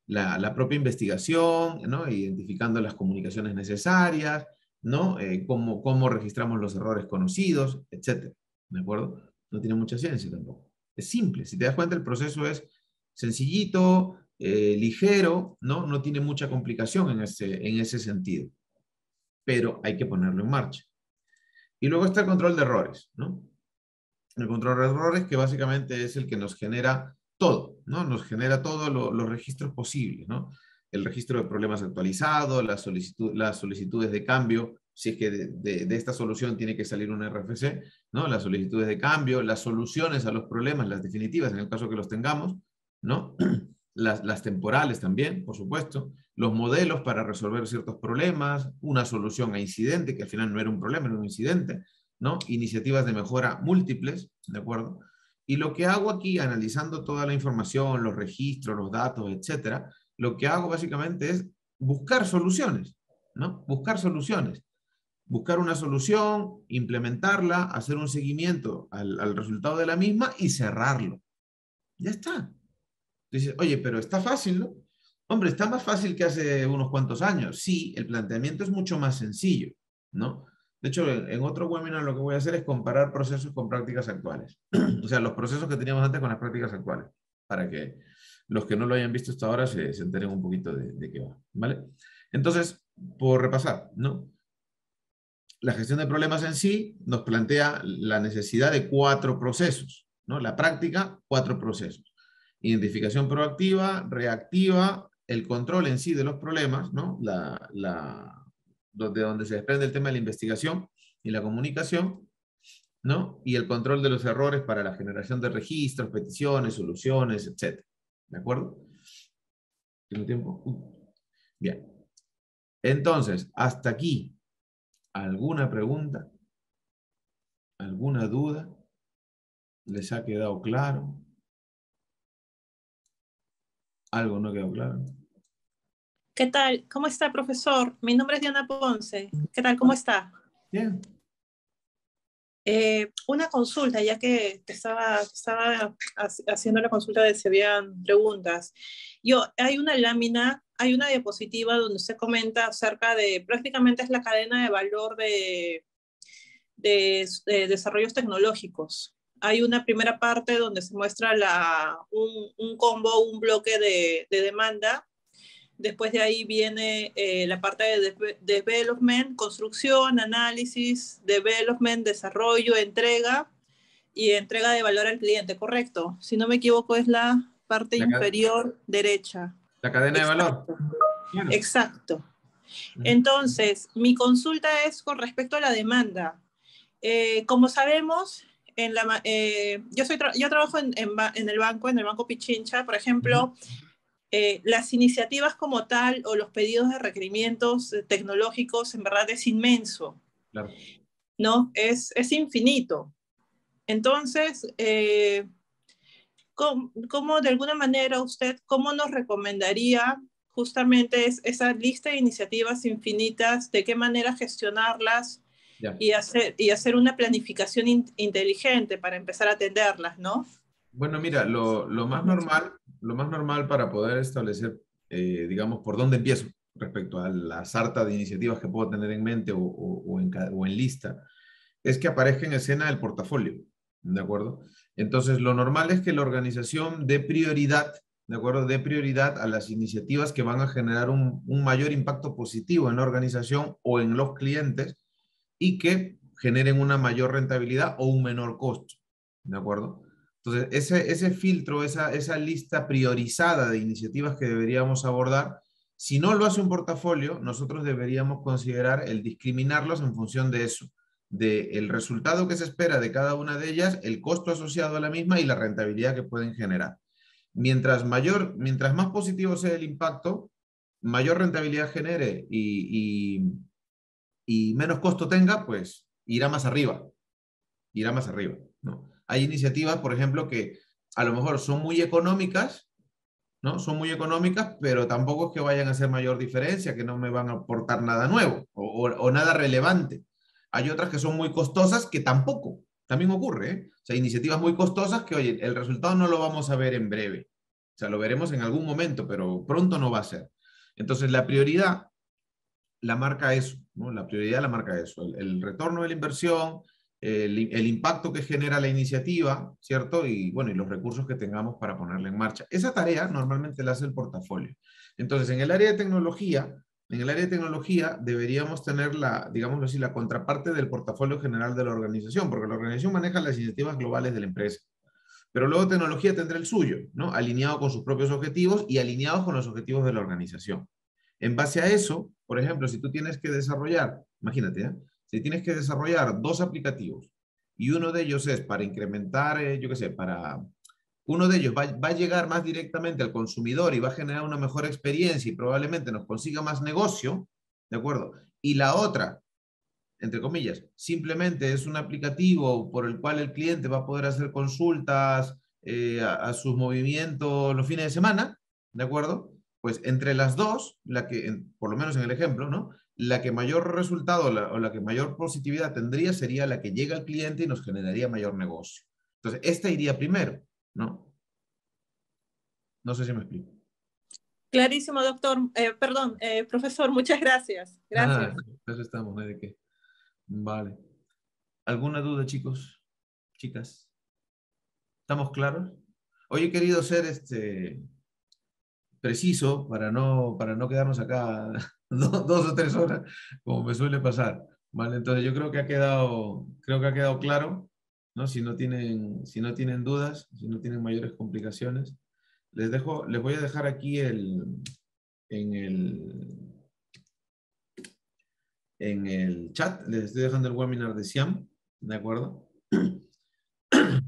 [SPEAKER 1] la propia investigación, ¿no? Identificando las comunicaciones necesarias, ¿no? Cómo registramos los errores conocidos, etcétera. ¿De acuerdo? No tiene mucha ciencia tampoco. Es simple. Si te das cuenta, el proceso es sencillito, ligero, ¿no? No tiene mucha complicación en ese sentido. Pero hay que ponerlo en marcha. Y luego está el control de errores, ¿no? El control de errores que básicamente es el que nos genera todo, ¿no? Nos genera todos los registros posibles, ¿no? El registro de problemas actualizado, las solicitudes de cambio, si es que de esta solución tiene que salir un RFC, ¿no? Las solicitudes de cambio, las soluciones a los problemas, las definitivas, en el caso que los tengamos, ¿no? Las temporales también, por supuesto, los modelos para resolver ciertos problemas, una solución a incidente, que al final no era un problema, era un incidente, ¿no? Iniciativas de mejora múltiples, ¿de acuerdo? Y lo que hago aquí, analizando toda la información, los registros, los datos, etcétera, lo que hago básicamente es buscar soluciones, ¿no? Buscar soluciones. Buscar una solución, implementarla, hacer un seguimiento al resultado de la misma y cerrarlo. Ya está. Dices, oye, pero está fácil, ¿no? Hombre, está más fácil que hace unos cuantos años. Sí, el planteamiento es mucho más sencillo, ¿no? De hecho, en otro webinar lo que voy a hacer es comparar procesos con prácticas actuales. O sea, los procesos que teníamos antes con las prácticas actuales, para que los que no lo hayan visto hasta ahora se enteren un poquito de qué va, ¿vale? Entonces, por repasar, ¿no? La gestión de problemas en sí nos plantea la necesidad de 4 procesos, ¿no? La práctica, 4 procesos. Identificación proactiva, reactiva, el control en sí de los problemas, ¿no? De donde se desprende el tema de la investigación y la comunicación, ¿no? Y el control de los errores para la generación de registros, peticiones, soluciones, etc. ¿De acuerdo? ¿Tengo tiempo? Bien. Entonces, hasta aquí, ¿alguna pregunta? ¿Alguna duda? ¿Les ha quedado claro? ¿Algo no quedó claro?
[SPEAKER 2] ¿Qué tal? ¿Cómo está, profesor? Mi nombre es Diana Ponce. ¿Qué tal? ¿Cómo está?
[SPEAKER 1] Bien.
[SPEAKER 2] Una consulta, ya que te estaba haciendo la consulta de si habían preguntas. Hay una lámina, hay una diapositiva donde usted comenta acerca de, prácticamente es la cadena de valor de desarrollos tecnológicos. hay una primera parte donde se muestra un combo, un bloque de demanda. Después de ahí viene la parte de development, construcción, análisis, development, desarrollo, entrega y entrega de valor al cliente, ¿correcto? Si no me equivoco, es la parte
[SPEAKER 1] La,
[SPEAKER 2] inferior derecha.
[SPEAKER 1] la cadena de valor.
[SPEAKER 2] Exacto.
[SPEAKER 1] Claro.
[SPEAKER 2] Exacto. Entonces, mi consulta es con respecto a la demanda. Como sabemos, yo trabajo en el Banco Pichincha, por ejemplo, las iniciativas como tal o los pedidos de requerimientos tecnológicos en verdad es inmenso,
[SPEAKER 1] Claro.
[SPEAKER 2] ¿no? Es infinito. Entonces, ¿cómo de alguna manera usted, cómo nos recomendaría justamente esa lista de iniciativas infinitas, de qué manera gestionarlas
[SPEAKER 1] Ya.
[SPEAKER 2] y hacer una planificación inteligente para empezar a atenderlas, ¿no?
[SPEAKER 1] Bueno, mira, lo más normal para poder establecer, digamos, por dónde empiezo respecto a la sarta de iniciativas que puedo tener en mente o en lista, es que aparezca en escena el portafolio, ¿de acuerdo? Entonces, lo normal es que la organización dé prioridad, ¿de acuerdo? Dé prioridad a las iniciativas que van a generar un mayor impacto positivo en la organización o en los clientes y que generen una mayor rentabilidad o un menor costo, ¿de acuerdo? Entonces, ese filtro, esa lista priorizada de iniciativas que deberíamos abordar, si no lo hace un portafolio, nosotros deberíamos considerar el discriminarlos en función de eso, del resultado que se espera de cada una de ellas, el costo asociado a la misma y la rentabilidad que pueden generar. Mientras más positivo sea el impacto, mayor rentabilidad genere y menos costo tenga, pues irá más arriba, ¿no? Hay iniciativas, por ejemplo, que a lo mejor son muy económicas, ¿no? Son muy económicas, pero tampoco es que vayan a hacer mayor diferencia, que no me van a aportar nada nuevo o nada relevante. Hay otras que son muy costosas que tampoco, también ocurre, ¿eh? O sea, iniciativas muy costosas que, oye, el resultado no lo vamos a ver en breve. O sea, lo veremos en algún momento, pero pronto no va a ser. Entonces, la prioridad la marca eso, ¿no? La prioridad la marca eso, el retorno de la inversión, el impacto que genera la iniciativa, ¿cierto? Y bueno, y los recursos que tengamos para ponerla en marcha. Esa tarea normalmente la hace el portafolio. Entonces, en el área de tecnología deberíamos tener la, digamos así, la contraparte del portafolio general de la organización, porque la organización maneja las iniciativas globales de la empresa. Pero luego tecnología tendrá el suyo, ¿no? Alineado con sus propios objetivos y alineados con los objetivos de la organización. En base a eso, por ejemplo, si tú tienes que desarrollar, imagínate, ¿eh? Si tienes que desarrollar dos aplicativos y uno de ellos es para incrementar, yo qué sé, uno de ellos va a llegar más directamente al consumidor y va a generar una mejor experiencia y probablemente nos consiga más negocio, ¿de acuerdo? Y la otra, entre comillas, simplemente es un aplicativo por el cual el cliente va a poder hacer consultas a sus movimientos los fines de semana, ¿de acuerdo? Pues entre las dos, por lo menos en el ejemplo, ¿no? La que mayor resultado o la que mayor positividad tendría sería la que llega al cliente y nos generaría mayor negocio. Entonces, esta iría primero, ¿no? No sé si me explico.
[SPEAKER 2] Clarísimo, doctor. Perdón, profesor, muchas gracias.
[SPEAKER 1] Ah,
[SPEAKER 2] Gracias.
[SPEAKER 1] eso estamos, ¿no? ¿De qué? Vale. ¿Alguna duda, chicos? Chicas. ¿Estamos claros? Hoy he querido ser preciso para no quedarnos acá 2 o 3 horas, como me suele pasar. ¿Vale? Entonces yo creo que ha quedado claro, ¿no? Si no tienen dudas, si no tienen mayores complicaciones, les voy a dejar aquí en en el chat, les estoy dejando el webinar de Siam, ¿de acuerdo?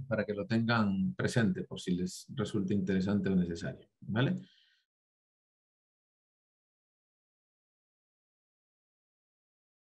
[SPEAKER 1] Para que lo tengan presente por si les resulta interesante o necesario, ¿vale?